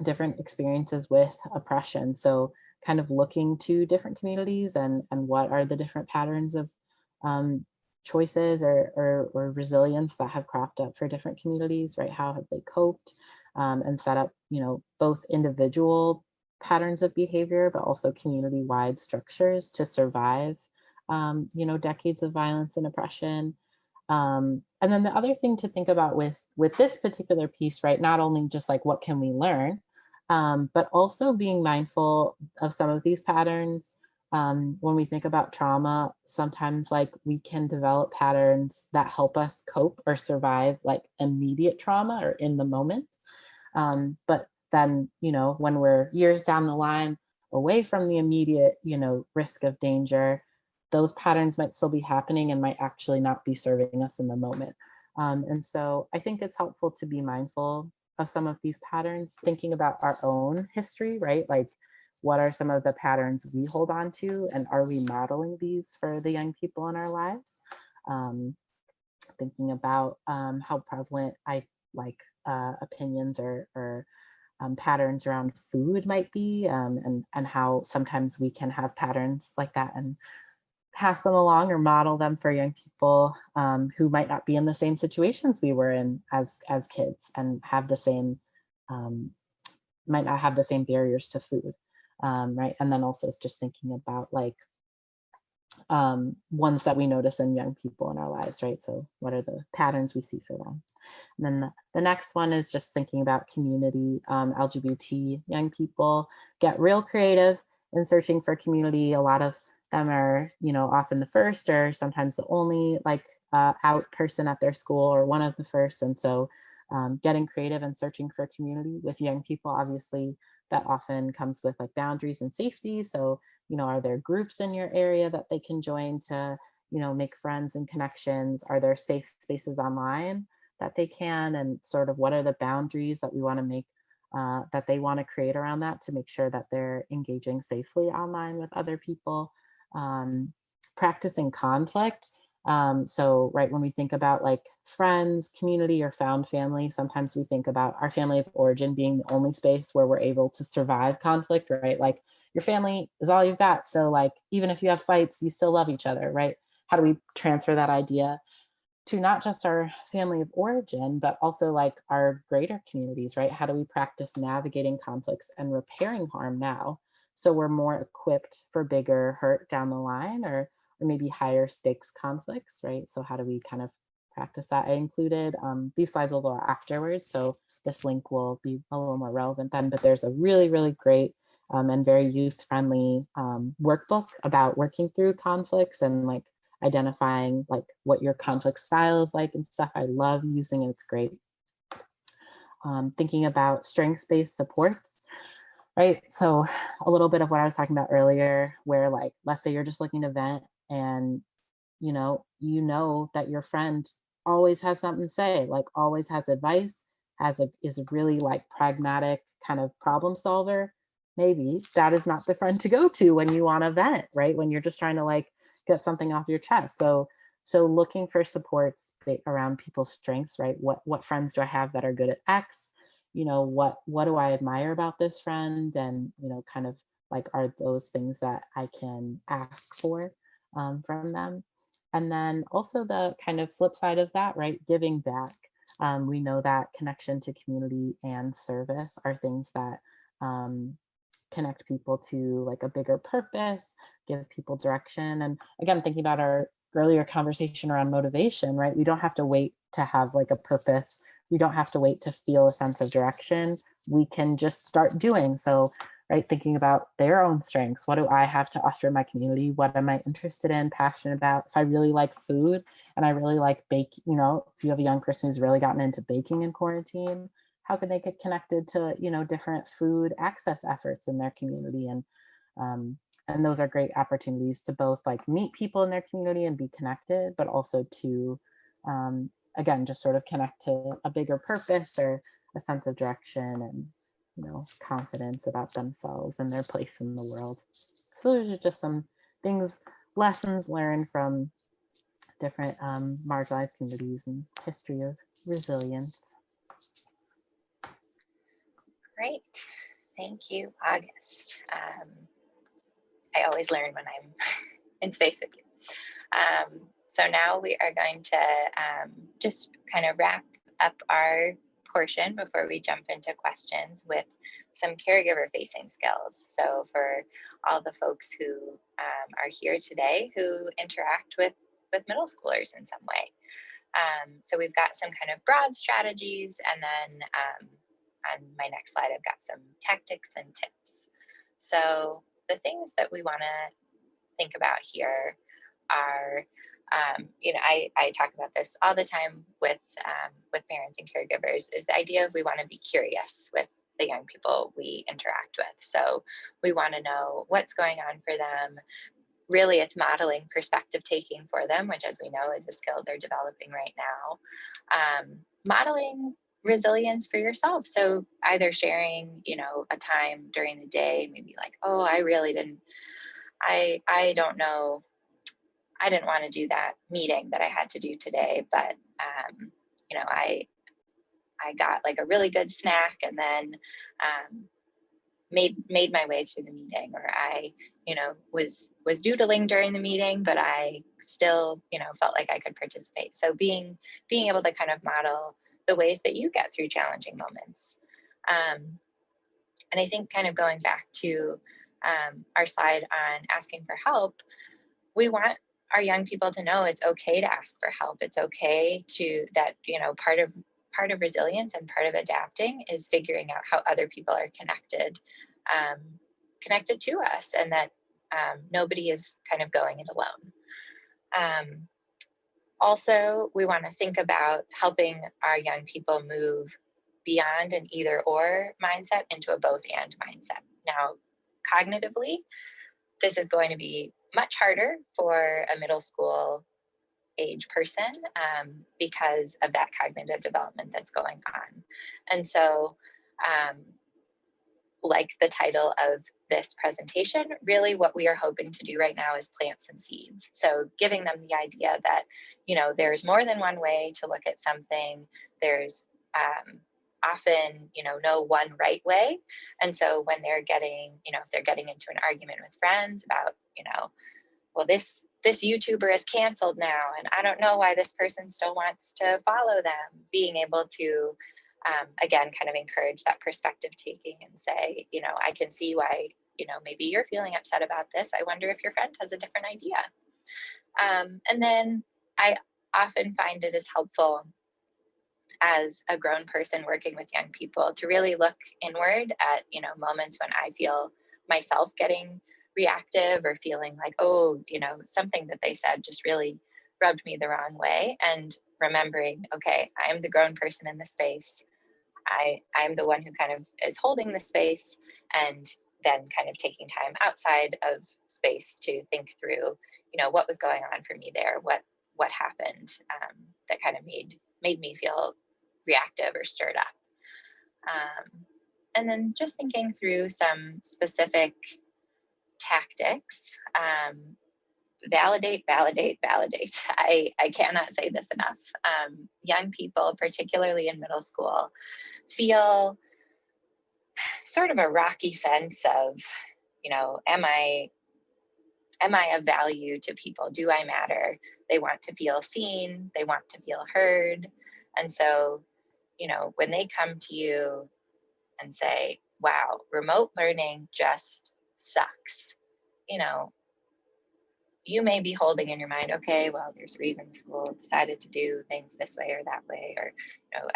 different experiences with oppression. So kind of looking to different communities and what are the different patterns of choices or resilience that have cropped up for different communities, right? How have they coped and set up, you know, both individual patterns of behavior, but also community-wide structures to survive, you know, decades of violence and oppression. And then the other thing to think about with this particular piece, right, not only just like what can we learn, but also being mindful of some of these patterns. When we think about trauma, sometimes like we can develop patterns that help us cope or survive like immediate trauma or in the moment. But then, you know, when we're years down the line away from the immediate, you know, risk of danger, those patterns might still be happening and might actually not be serving us in the moment. And so I think it's helpful to be mindful of some of these patterns, thinking about our own history, right? Like, what are some of the patterns we hold on to, and are we modeling these for the young people in our lives? Thinking about how prevalent opinions or patterns around food might be, and how sometimes we can have patterns like that and pass them along or model them for young people who might not be in the same situations we were in as kids and have the same, might not have the same barriers to food. right? And then also just thinking about like ones that we notice in young people in our lives, right? So what are the patterns we see for them? And then the next one is just thinking about community, LGBT young people get real creative in searching for community. A lot of them are, you know, often the first or sometimes the only like out person at their school or one of the first. And so getting creative and searching for community with young people, obviously that often comes with like boundaries and safety. So, you know, are there groups in your area that they can join to, you know, make friends and connections? Are there safe spaces online that they can, and sort of what are the boundaries that we want to make that they want to create around that to make sure that they're engaging safely online with other people. Practicing conflict. So right, when we think about like friends, community, or found family, sometimes we think about our family of origin being the only space where we're able to survive conflict, right? Like your family is all you've got. So like, even if you have fights, you still love each other, right? How do we transfer that idea to not just our family of origin, but also like our greater communities, right? How do we practice navigating conflicts and repairing harm now, so we're more equipped for bigger hurt down the line, or maybe higher stakes conflicts, right? So how do we kind of practice that? I included, these slides will go afterwards, so this link will be a little more relevant then, but there's a really, really great and very youth-friendly workbook about working through conflicts and like identifying like what your conflict style is like and stuff. I love using it, it's great. Thinking about strengths-based supports, right? So a little bit of what I was talking about earlier, where like, let's say you're just looking to vent and you know that your friend always has something to say, like always has advice, is a really like pragmatic kind of problem solver. Maybe that is not the friend to go to when you want to vent, right? When you're just trying to like get something off your chest. So looking for supports around people's strengths, right? What friends do I have that are good at X? You know, what do I admire about this friend? And, you know, kind of like, are those things that I can ask for from them? And then also the kind of flip side of that, right? Giving back. We know that connection to community and service are things that connect people to like a bigger purpose, give people direction. And again, thinking about our earlier conversation around motivation, right? We don't have to wait to have like a purpose. We don't have to wait to feel a sense of direction. We can just start doing. So, right, thinking about their own strengths. What do I have to offer my community? What am I interested in, passionate about? If I really like food and I really like baking, you know, if you have a young person who's really gotten into baking in quarantine, how can they get connected to, you know, different food access efforts in their community? And those are great opportunities to both like meet people in their community and be connected, but also to, again, just sort of connect to a bigger purpose or a sense of direction and, you know, confidence about themselves and their place in the world. So there's just some things, lessons learned from different marginalized communities and history of resilience. Great. Thank you, August. I always learn when I'm in space with you. So now we are going to just kind of wrap up our portion before we jump into questions with some caregiver facing skills. So for all the folks who are here today who interact with middle schoolers in some way. So we've got some kind of broad strategies, and then on my next slide, I've got some tactics and tips. So the things that we want to think about here are, you know, I talk about this all the time with parents and caregivers, is the idea of we want to be curious with the young people we interact with. So we want to know what's going on for them. Really, it's modeling perspective taking for them, which, as we know, is a skill they're developing right now. Modeling resilience for yourself. So either sharing, you know, a time during the day, maybe like, oh, I really didn't, I don't know, I didn't want to do that meeting that I had to do today, but, you know, I got like a really good snack and then made my way through the meeting, or I, you know, was doodling during the meeting, but I still, you know, felt like I could participate. So being able to kind of model the ways that you get through challenging moments. And I think kind of going back to our slide on asking for help, we want our young people to know it's okay to ask for help. It's okay to that, part of resilience and part of adapting is figuring out how other people are connected to us, and that nobody is kind of going it alone. Also, we want to think about helping our young people move beyond an either or mindset into a both and mindset. Now, cognitively, this is going to be much harder for a middle school age person because of that cognitive development that's going on. And so, like the title of this presentation, really what we are hoping to do right now is plant some seeds. So giving them the idea that, there's more than one way to look at something. There's often, no one right way. And so when they're getting, if they're getting into an argument with friends about, well, this YouTuber is canceled now, and I don't know why this person still wants to follow them, being able to again, kind of encourage that perspective taking and say, I can see why, maybe you're feeling upset about this. I wonder if your friend has a different idea. And then I often find it is helpful as a grown person working with young people to really look inward at, moments when I feel myself getting reactive or feeling like, oh, something that they said just really rubbed me the wrong way. And remembering, okay, I am the grown person in the space. I'm the one who kind of is holding the space, and then kind of taking time outside of space to think through, what was going on for me there, what happened that kind of made me feel reactive or stirred up. And then just thinking through some specific tactics. Validate. I cannot say this enough. Young people, particularly in middle school, feel sort of a rocky sense of, am I of value to people? Do I matter? They want to feel seen. They want to feel heard. And so, when they come to you and say, wow, remote learning just sucks, you may be holding in your mind, okay, well, there's a reason the school decided to do things this way or that way, or,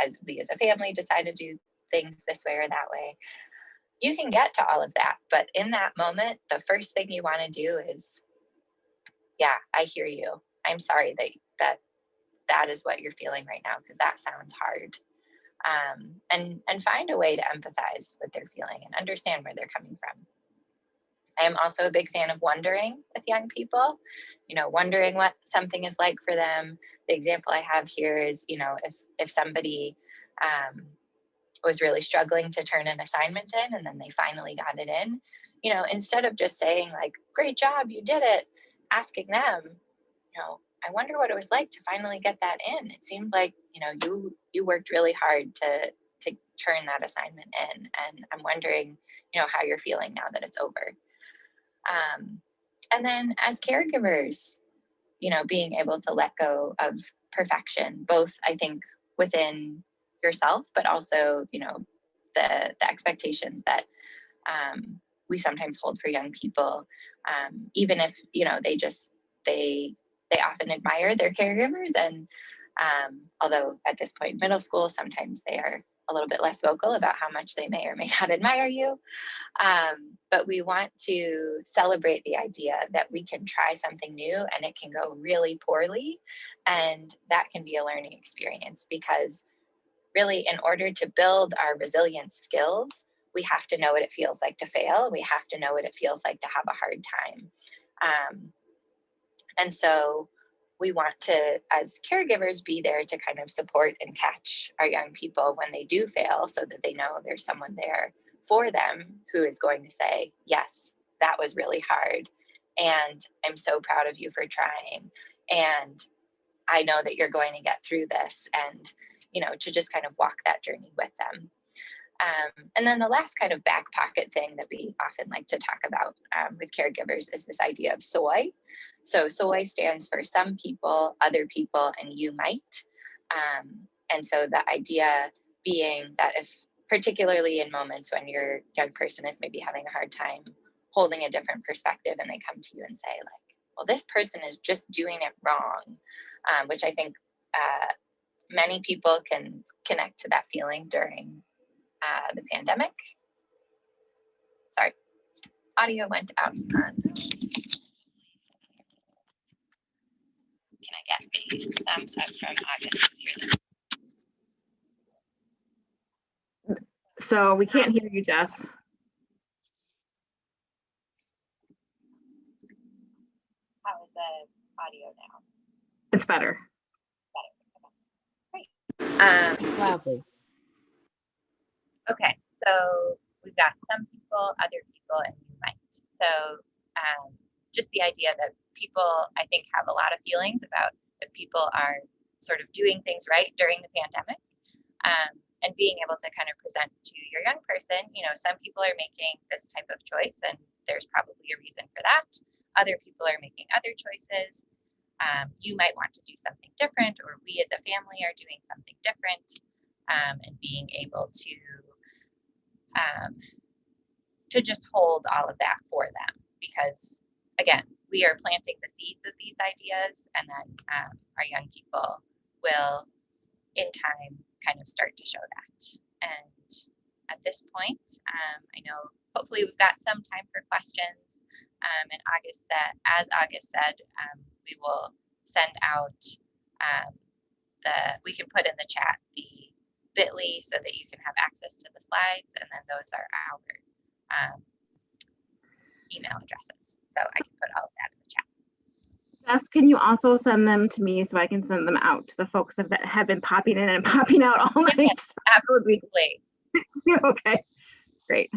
as we as a family decided to do things this way or that way. You can get to all of that, but in that moment, the first thing you want to do is, yeah, I hear you. I'm sorry that is what you're feeling right now, because that sounds hard. And find a way to empathize with their feeling and understand where they're coming from. I am also a big fan of wondering with young people, wondering what something is like for them. The example I have here is, if somebody was really struggling to turn an assignment in and then they finally got it in, instead of just saying like, great job, you did it, asking them, I wonder what it was like to finally get that in. It seemed like, you worked really hard to turn that assignment in. And I'm wondering, how you're feeling now that it's over. And then as caregivers, being able to let go of perfection, both I think within yourself, but also, the expectations that we sometimes hold for young people, even if, they often admire their caregivers. And although at this point in middle school, sometimes they are a little bit less vocal about how much they may or may not admire you. But we want to celebrate the idea that we can try something new and it can go really poorly. And that can be a learning experience, because really, in order to build our resilience skills, we have to know what it feels like to fail. We have to know what it feels like to have a hard time. And so we want to, as caregivers, be there to kind of support and catch our young people when they do fail, so that they know there's someone there for them who is going to say, yes, that was really hard. And I'm so proud of you for trying. And I know that you're going to get through this, and, to just kind of walk that journey with them. And then the last kind of back pocket thing that we often like to talk about with caregivers is this idea of SOY. So SOY stands for some people, other people, and you might. And so the idea being that if, particularly in moments when your young person is maybe having a hard time holding a different perspective and they come to you and say like, well, this person is just doing it wrong, which I think many people can connect to that feeling during the pandemic. Sorry, audio went out on this. Can I get a thumbs up from August? So we can't hear you, Jess. How is the audio now? It's better. Great. Loudly. Okay, so we've got some people, other people, and you might. So just the idea that people, I think, have a lot of feelings about if people are sort of doing things right during the pandemic, and being able to kind of present to your young person, you know, some people are making this type of choice and there's probably a reason for that. Other people are making other choices. You might want to do something different, or we as a family are doing something different, and being able to just hold all of that for them, because again, we are planting the seeds of these ideas, and then our young people will in time kind of start to show that. And at this point, I know hopefully we've got some time for questions, and as August said, we will send out we can put in the chat the bit.ly so that you can have access to the slides, and then those are our email addresses. So I can put all of that in the chat. Jess, can you also send them to me so I can send them out to the folks that have been popping in and popping out all night? Absolutely. Okay, great.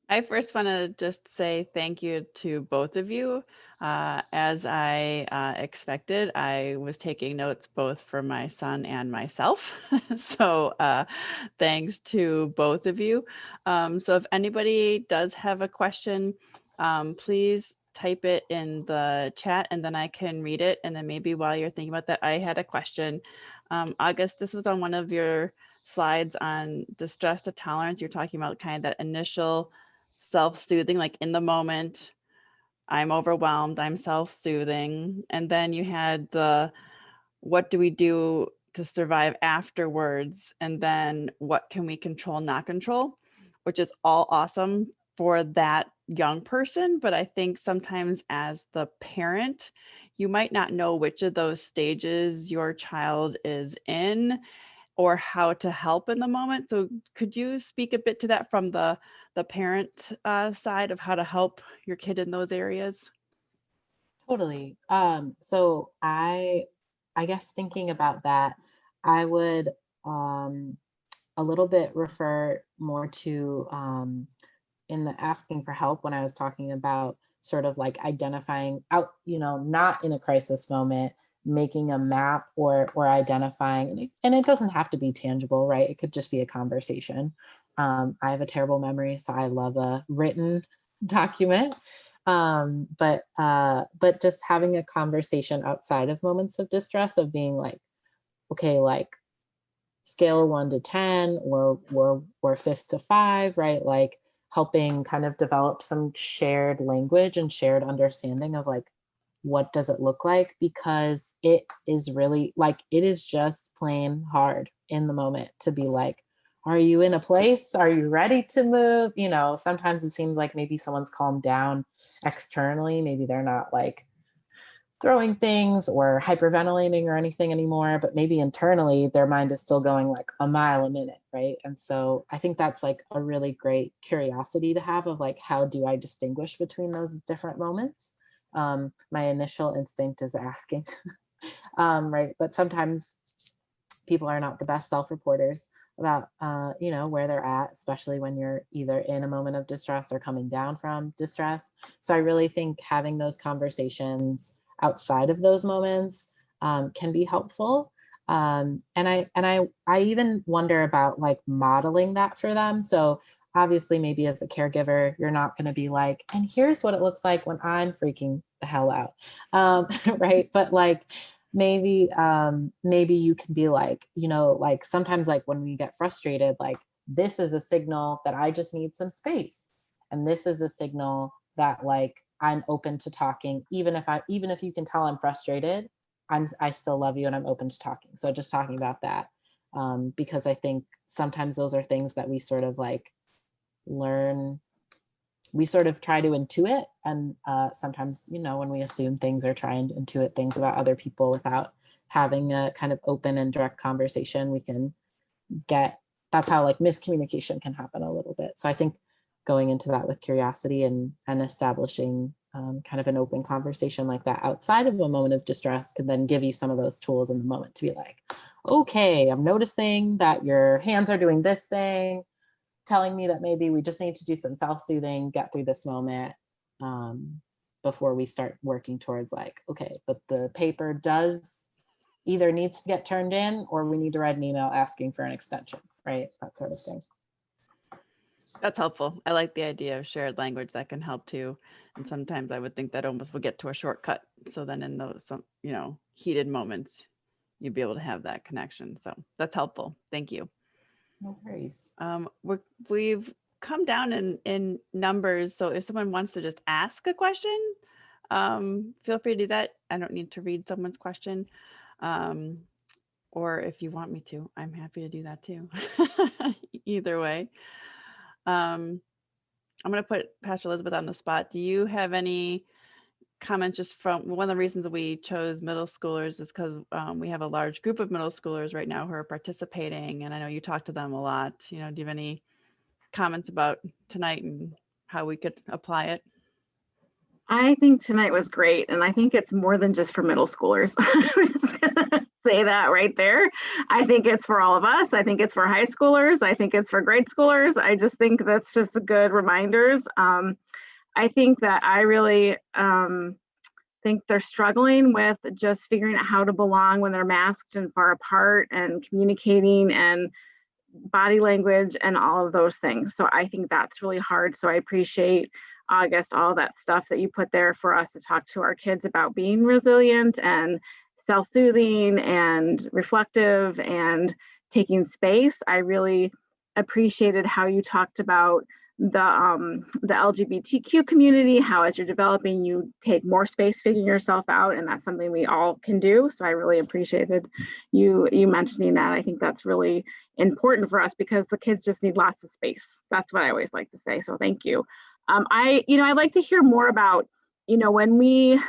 I first want to just say thank you to both of you. As I expected, I was taking notes both for my son and myself. So thanks to both of you. So if anybody does have a question, please type it in the chat and then I can read it. And then maybe while you're thinking about that, I had a question. August, this was on one of your slides on distress to tolerance. You're talking about kind of that initial self-soothing, like in the moment, I'm overwhelmed, I'm self-soothing. And then you had the, what do we do to survive afterwards? And then what can we control, not control, which is all awesome for that young person. But I think sometimes as the parent, you might not know which of those stages your child is in or how to help in the moment. So could you speak a bit to that from the parent side of how to help your kid in those areas? Totally. So I guess thinking about that, I would a little bit refer more to in the asking for help when I was talking about sort of like identifying out, you know, not in a crisis moment, making a map or identifying, and it doesn't have to be tangible, right? It could just be a conversation. I have a terrible memory, so I love a written document. But just having a conversation outside of moments of distress, of being like, okay, like scale of 1 to 10 or fifth to 5, right? Like helping kind of develop some shared language and shared understanding of like, what does it look like? Because it is really like, it is just plain hard in the moment to be like, are you in a place? Are you ready to move? You know, sometimes it seems like maybe someone's calmed down externally. Maybe they're not like throwing things or hyperventilating or anything anymore, but maybe internally their mind is still going like a mile a minute, right? And so I think that's like a really great curiosity to have of like, how do I distinguish between those different moments? My initial instinct is asking, right? But sometimes people are not the best self-reporters about, you know, where they're at, especially when you're either in a moment of distress or coming down from distress. So I really think having those conversations outside of those moments can be helpful. And I even wonder about like modeling that for them. So obviously maybe as a caregiver, you're not going to be like, and here's what it looks like when I'm freaking the hell out, right? But like, maybe you can be like, you know, like sometimes like when we get frustrated, like this is a signal that I just need some space. And this is a signal that like, I'm open to talking, even if you can tell I'm frustrated, I still love you and I'm open to talking. So just talking about that, because I think sometimes those are things that we sort of like learn, we sort of try to intuit, and sometimes, you know, when we assume things or try and intuit things about other people without having a kind of open and direct conversation, we can get, that's how like miscommunication can happen a little bit. So I think going into that with curiosity and establishing kind of an open conversation like that outside of a moment of distress could then give you some of those tools in the moment to be like, okay, I'm noticing that your hands are doing this thing, telling me that maybe we just need to do some self-soothing, get through this moment, before we start working towards like, okay, but the paper does either needs to get turned in, or we need to write an email asking for an extension, right? That sort of thing. That's helpful. I like the idea of shared language that can help too. And sometimes I would think that almost would get to a shortcut. So then in those, you know, heated moments, you'd be able to have that connection. So that's helpful. Thank you. No worries. We've come down in numbers. So if someone wants to just ask a question, feel free to do that. I don't need to read someone's question. Or if you want me to, I'm happy to do that too. Either way. I'm going to put Pastor Elizabeth on the spot. Do you have any comments just from one of the reasons that we chose middle schoolers is because we have a large group of middle schoolers right now who are participating, and I know you talk to them a lot. You know, do you have any comments about tonight and how we could apply it? I think tonight was great, and I think it's more than just for middle schoolers. I'm just gonna say that right there. I think it's for all of us. I think it's for high schoolers. I think it's for grade schoolers. I just think that's just good reminders. I think that I really think they're struggling with just figuring out how to belong when they're masked and far apart, and communicating and body language and all of those things. So I think that's really hard. So I appreciate, August, all that stuff that you put there for us to talk to our kids about being resilient and self-soothing and reflective and taking space. I really appreciated how you talked about the LGBTQ community, how as you're developing, you take more space figuring yourself out, and that's something we all can do. So I really appreciated you mentioning that. I think that's really important for us because the kids just need lots of space. That's what I always like to say. So thank you. I'd like to hear more about, when we,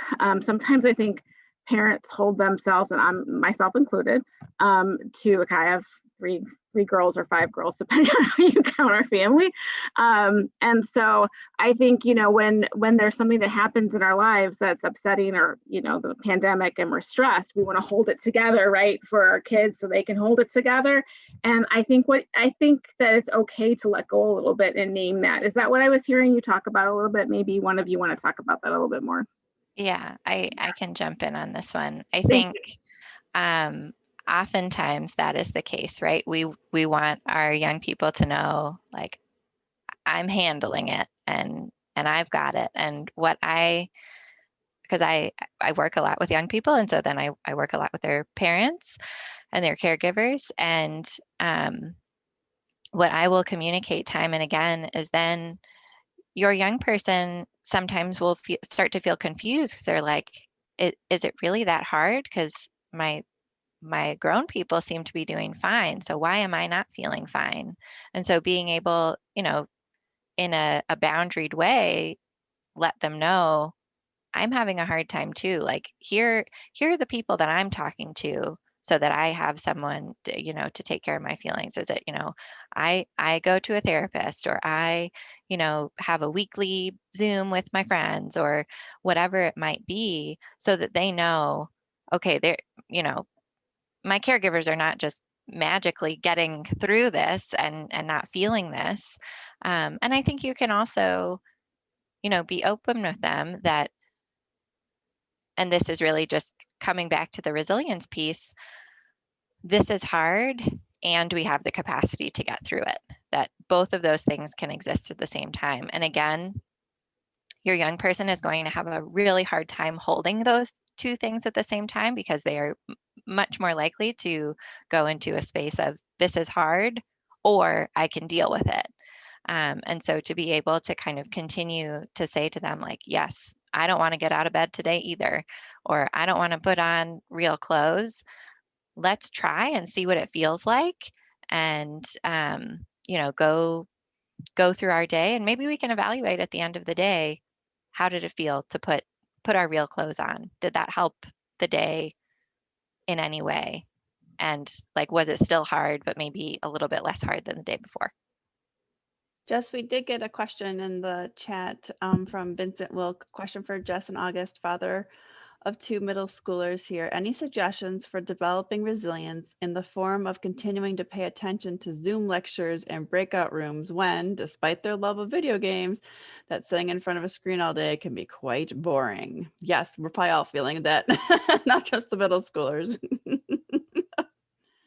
sometimes I think parents hold themselves, and I'm myself included, to, okay, I have three girls or 5 girls, depending on how you count our family. And so I think, when there's something that happens in our lives that's upsetting, or, the pandemic, and we're stressed, we want to hold it together, right, for our kids so they can hold it together. And I think that it's okay to let go a little bit and name that. Is that what I was hearing you talk about a little bit? Maybe one of you want to talk about that a little bit more. Yeah, I can jump in on this one. I think oftentimes that is the case, right? We want our young people to know, like, I'm handling it and I've got it. And because I work a lot with young people, and so then I work a lot with their parents and their caregivers. And what I will communicate time and again is then your young person sometimes will start to feel confused because they're like, is it really that hard? Because my grown people seem to be doing fine. So why am I not feeling fine? And so being able, in a boundaried way, let them know I'm having a hard time too. Like here are the people that I'm talking to so that I have someone to take care of my feelings. Is it, I go to a therapist, or I, have a weekly Zoom with my friends, or whatever it might be, so that they know, okay, they're, my caregivers are not just magically getting through this and not feeling this. And I think you can also, be open with them that, and this is really just coming back to the resilience piece, this is hard and we have the capacity to get through it, that both of those things can exist at the same time. And again, your young person is going to have a really hard time holding those two things at the same time, because they are much more likely to go into a space of, this is hard, or I can deal with it. And so to be able to kind of continue to say to them, like, yes, I don't want to get out of bed today either, or I don't want to put on real clothes. Let's try and see what it feels like, and go through our day, and maybe we can evaluate at the end of the day, how did it feel to put our real clothes on? Did that help the day in any way? And like, was it still hard, but maybe a little bit less hard than the day before? Jess, we did get a question in the chat from Vincent Wilk. Question for Jess and August, father of 2 middle schoolers here. Any suggestions for developing resilience in the form of continuing to pay attention to Zoom lectures and breakout rooms when, despite their love of video games, that sitting in front of a screen all day can be quite boring? Yes, we're probably all feeling that, not just the middle schoolers.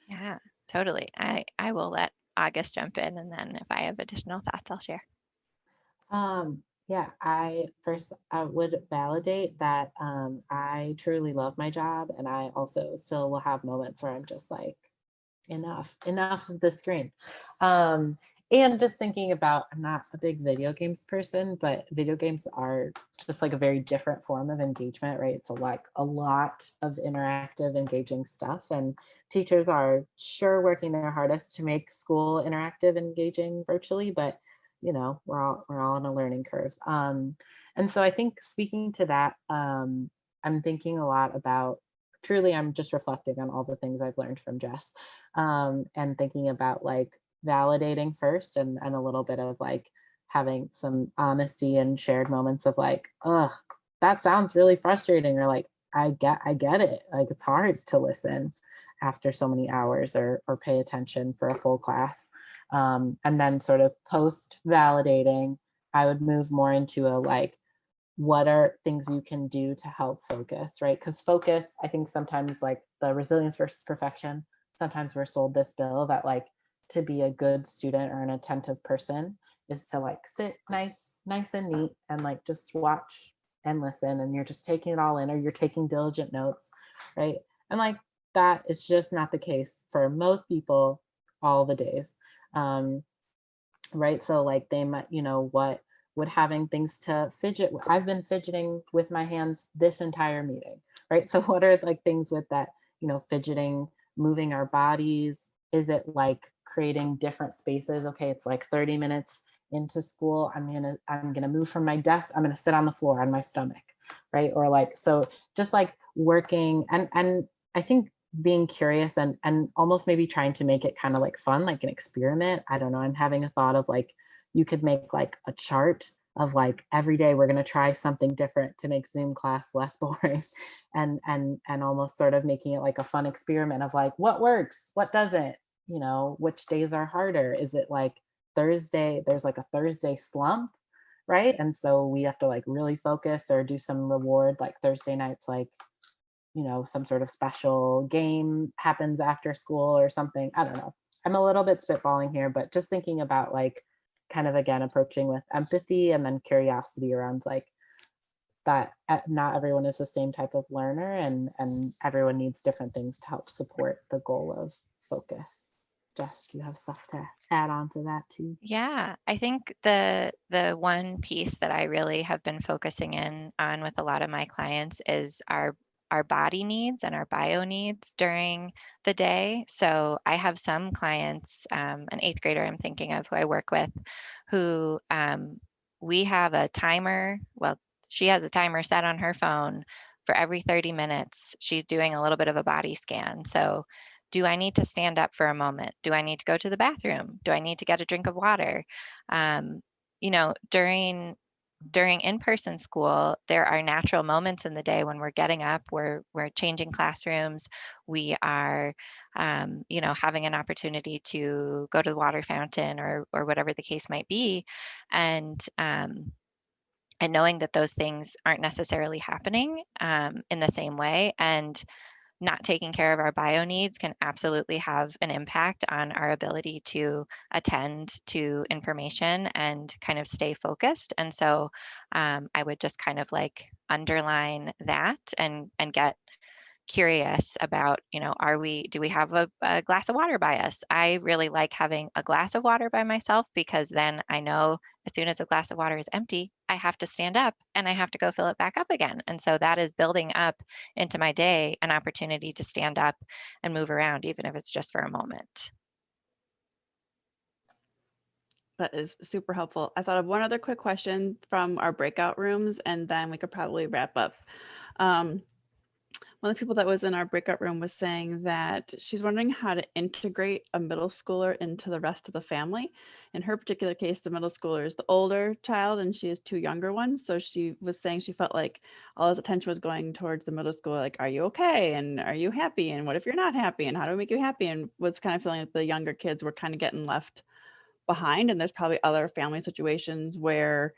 Yeah, totally. I will let August jump in, and then if I have additional thoughts, I'll share. Yeah, I would validate that I truly love my job, and I also still will have moments where I'm just like, enough of the screen. And just thinking about, I'm not a big video games person, but video games are just like a very different form of engagement, right? It's like a lot of interactive, engaging stuff, and teachers are sure working their hardest to make school interactive, engaging virtually, but we're all on a learning curve. And so I think, speaking to that, I'm thinking a lot about, truly, I'm just reflecting on all the things I've learned from Jess, and thinking about like validating first, and a little bit of like having some honesty and shared moments of like, oh, that sounds really frustrating, or like, I get it. Like, it's hard to listen after so many hours, or pay attention for a full class. And then sort of post validating, I would move more into a like, what are things you can do to help focus, right? Because focus, I think sometimes, like the resilience versus perfection, sometimes we're sold this bill that like, to be a good student or an attentive person is to like sit nice and neat, and like just watch and listen, and you're just taking it all in, or you're taking diligent notes, right? And like, that is just not the case for most people all the days. Right, so like, they might, what would having things to fidget, I've been fidgeting with my hands this entire meeting, right? So what are like things with that, fidgeting, moving our bodies? Is it like creating different spaces? Okay, it's like 30 minutes into school, I'm gonna move from my desk, I'm gonna sit on the floor on my stomach, right? Or like, so just like working, and I think being curious, and almost maybe trying to make it kind of like fun, like an experiment. I don't know, I'm having a thought of like, you could make like a chart of like, every day we're going to try something different to make Zoom class less boring, and almost sort of making it like a fun experiment of like, what works, what doesn't, which days are harder. Is it like Thursday, there's like a Thursday slump, right? And so we have to like really focus, or do some reward, like Thursday nights, like, some sort of special game happens after school or something. I don't know. I'm a little bit spitballing here, but just thinking about like, kind of again, approaching with empathy, and then curiosity around like that not everyone is the same type of learner, and everyone needs different things to help support the goal of focus. Jess, do you have stuff to add on to that too? Yeah, I think the one piece that I really have been focusing in on with a lot of my clients is our body needs and our bio needs during the day. So I have some clients, an 8th grader I'm thinking of who I work with, who we have a timer. Well, she has a timer set on her phone for every 30 minutes. She's doing a little bit of a body scan. So do I need to stand up for a moment? Do I need to go to the bathroom? Do I need to get a drink of water? During in-person school, there are natural moments in the day when we're getting up, we're changing classrooms, we are, having an opportunity to go to the water fountain, or whatever the case might be, and knowing that those things aren't necessarily happening in the same way, and not taking care of our bio needs can absolutely have an impact on our ability to attend to information and kind of stay focused. And so I would just kind of like underline that, and get curious about, do we have a glass of water by us? I really like having a glass of water by myself, because then I know as soon as a glass of water is empty, I have to stand up and I have to go fill it back up again. And so that is building up into my day an opportunity to stand up and move around, even if it's just for a moment. That is super helpful. I thought of one other quick question from our breakout rooms, and then we could probably wrap up. One of the people that was in our breakout room was saying that she's wondering how to integrate a middle schooler into the rest of the family. In her particular case, the middle schooler is the older child and she has two younger ones. So she was saying she felt like all his attention was going towards the middle schooler, like, are you okay? And are you happy? And what if you're not happy? And how do we make you happy? And was kind of feeling like the younger kids were kind of getting left behind. And there's probably other family situations where,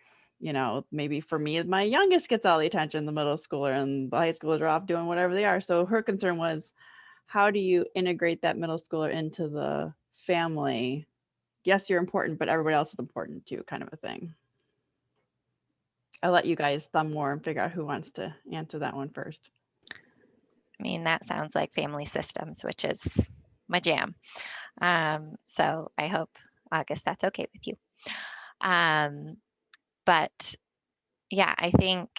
maybe for me, my youngest gets all the attention, the middle schooler, and the high schoolers are off doing whatever they are. So her concern was, how do you integrate that middle schooler into the family? Yes, you're important, but everybody else is important too, kind of a thing. I'll let you guys thumb more and figure out who wants to answer that one first. I mean, that sounds like family systems, which is my jam. So I hope, August, that's okay with you. But yeah, I think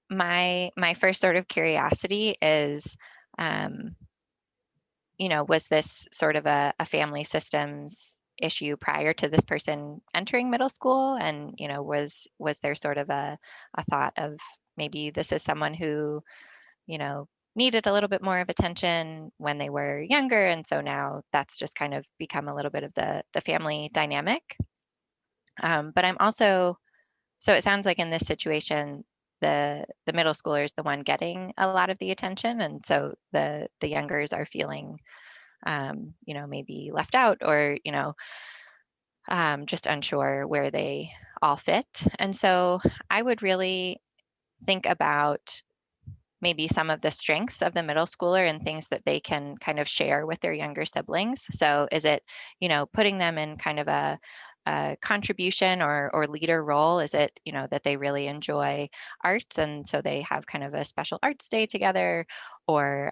my first sort of curiosity is, was this sort of a family systems issue prior to this person entering middle school? And, was there sort of a thought of maybe this is someone who, needed a little bit more of attention when they were younger. And so now that's just kind of become a little bit of the family dynamic. But I'm also, so it sounds like in this situation, the middle schooler is the one getting a lot of the attention. And so the youngers are feeling, maybe left out, or, just unsure where they all fit. And so I would really think about maybe some of the strengths of the middle schooler and things that they can kind of share with their younger siblings. So is it, putting them in kind of a contribution or leader role? Is it, that they really enjoy arts and so they have kind of a special arts day together, or,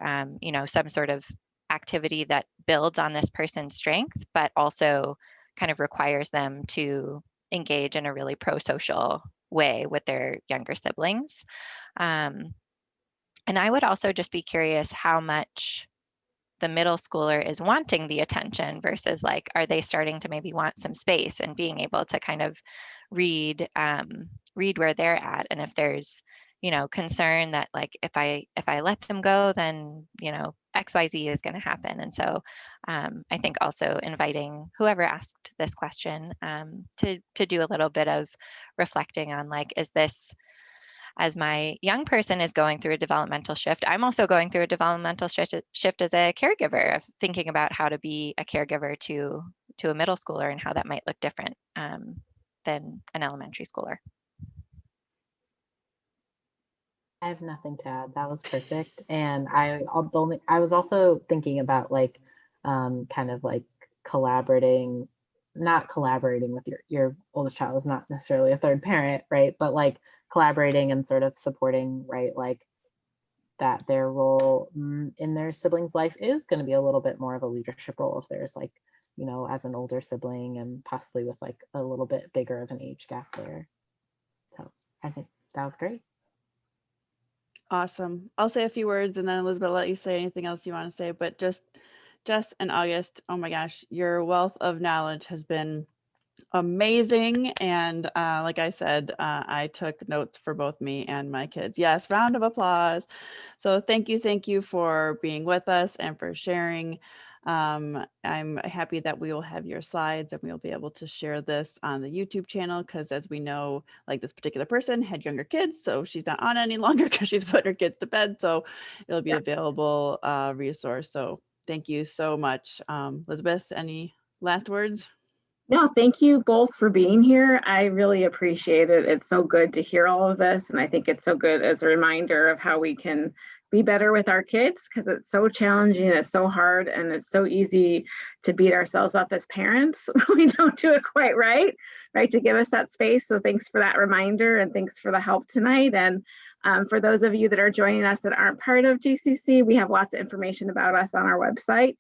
some sort of activity that builds on this person's strength, but also kind of requires them to engage in a really pro-social way with their younger siblings. And I would also just be curious how much the middle schooler is wanting the attention versus, like, are they starting to maybe want some space and being able to kind of read where they're at. And if there's, concern that, like, if I let them go, then, XYZ is going to happen. And so I think also inviting whoever asked this question to do a little bit of reflecting on, like, is this, as my young person is going through a developmental shift, I'm also going through a developmental shift as a caregiver, of thinking about how to be a caregiver to a middle schooler and how that might look different than an elementary schooler. I have nothing to add. That was perfect. And I was also thinking about, like, kind of like not collaborating with your oldest child is not necessarily a third parent, right? But like collaborating and sort of supporting, right? Like that their role in their sibling's life is going to be a little bit more of a leadership role if there's, like, as an older sibling and possibly with like a little bit bigger of an age gap there. So I think that was great. Awesome. I'll say a few words and then Elizabeth, I'll let you say anything else you want to say, but just Jess and August, oh my gosh, your wealth of knowledge has been amazing. And like I said, I took notes for both me and my kids. Yes, round of applause. So thank you for being with us and for sharing. I'm happy that we will have your slides and we'll be able to share this on the YouTube channel, because as we know, like, this particular person had younger kids, so she's not on any longer because she's put her kids to bed. So it'll be available resource. So thank you so much. Elizabeth, any last words? No, thank you both for being here. I really appreciate it. It's so good to hear all of this. And I think it's so good as a reminder of how we can be better with our kids, because it's so challenging, it's so hard, and it's so easy to beat ourselves up as parents. We don't do it quite right, to give us that space. So thanks for that reminder, and thanks for the help tonight. And for those of you that are joining us that aren't part of GCC, we have lots of information about us on our website.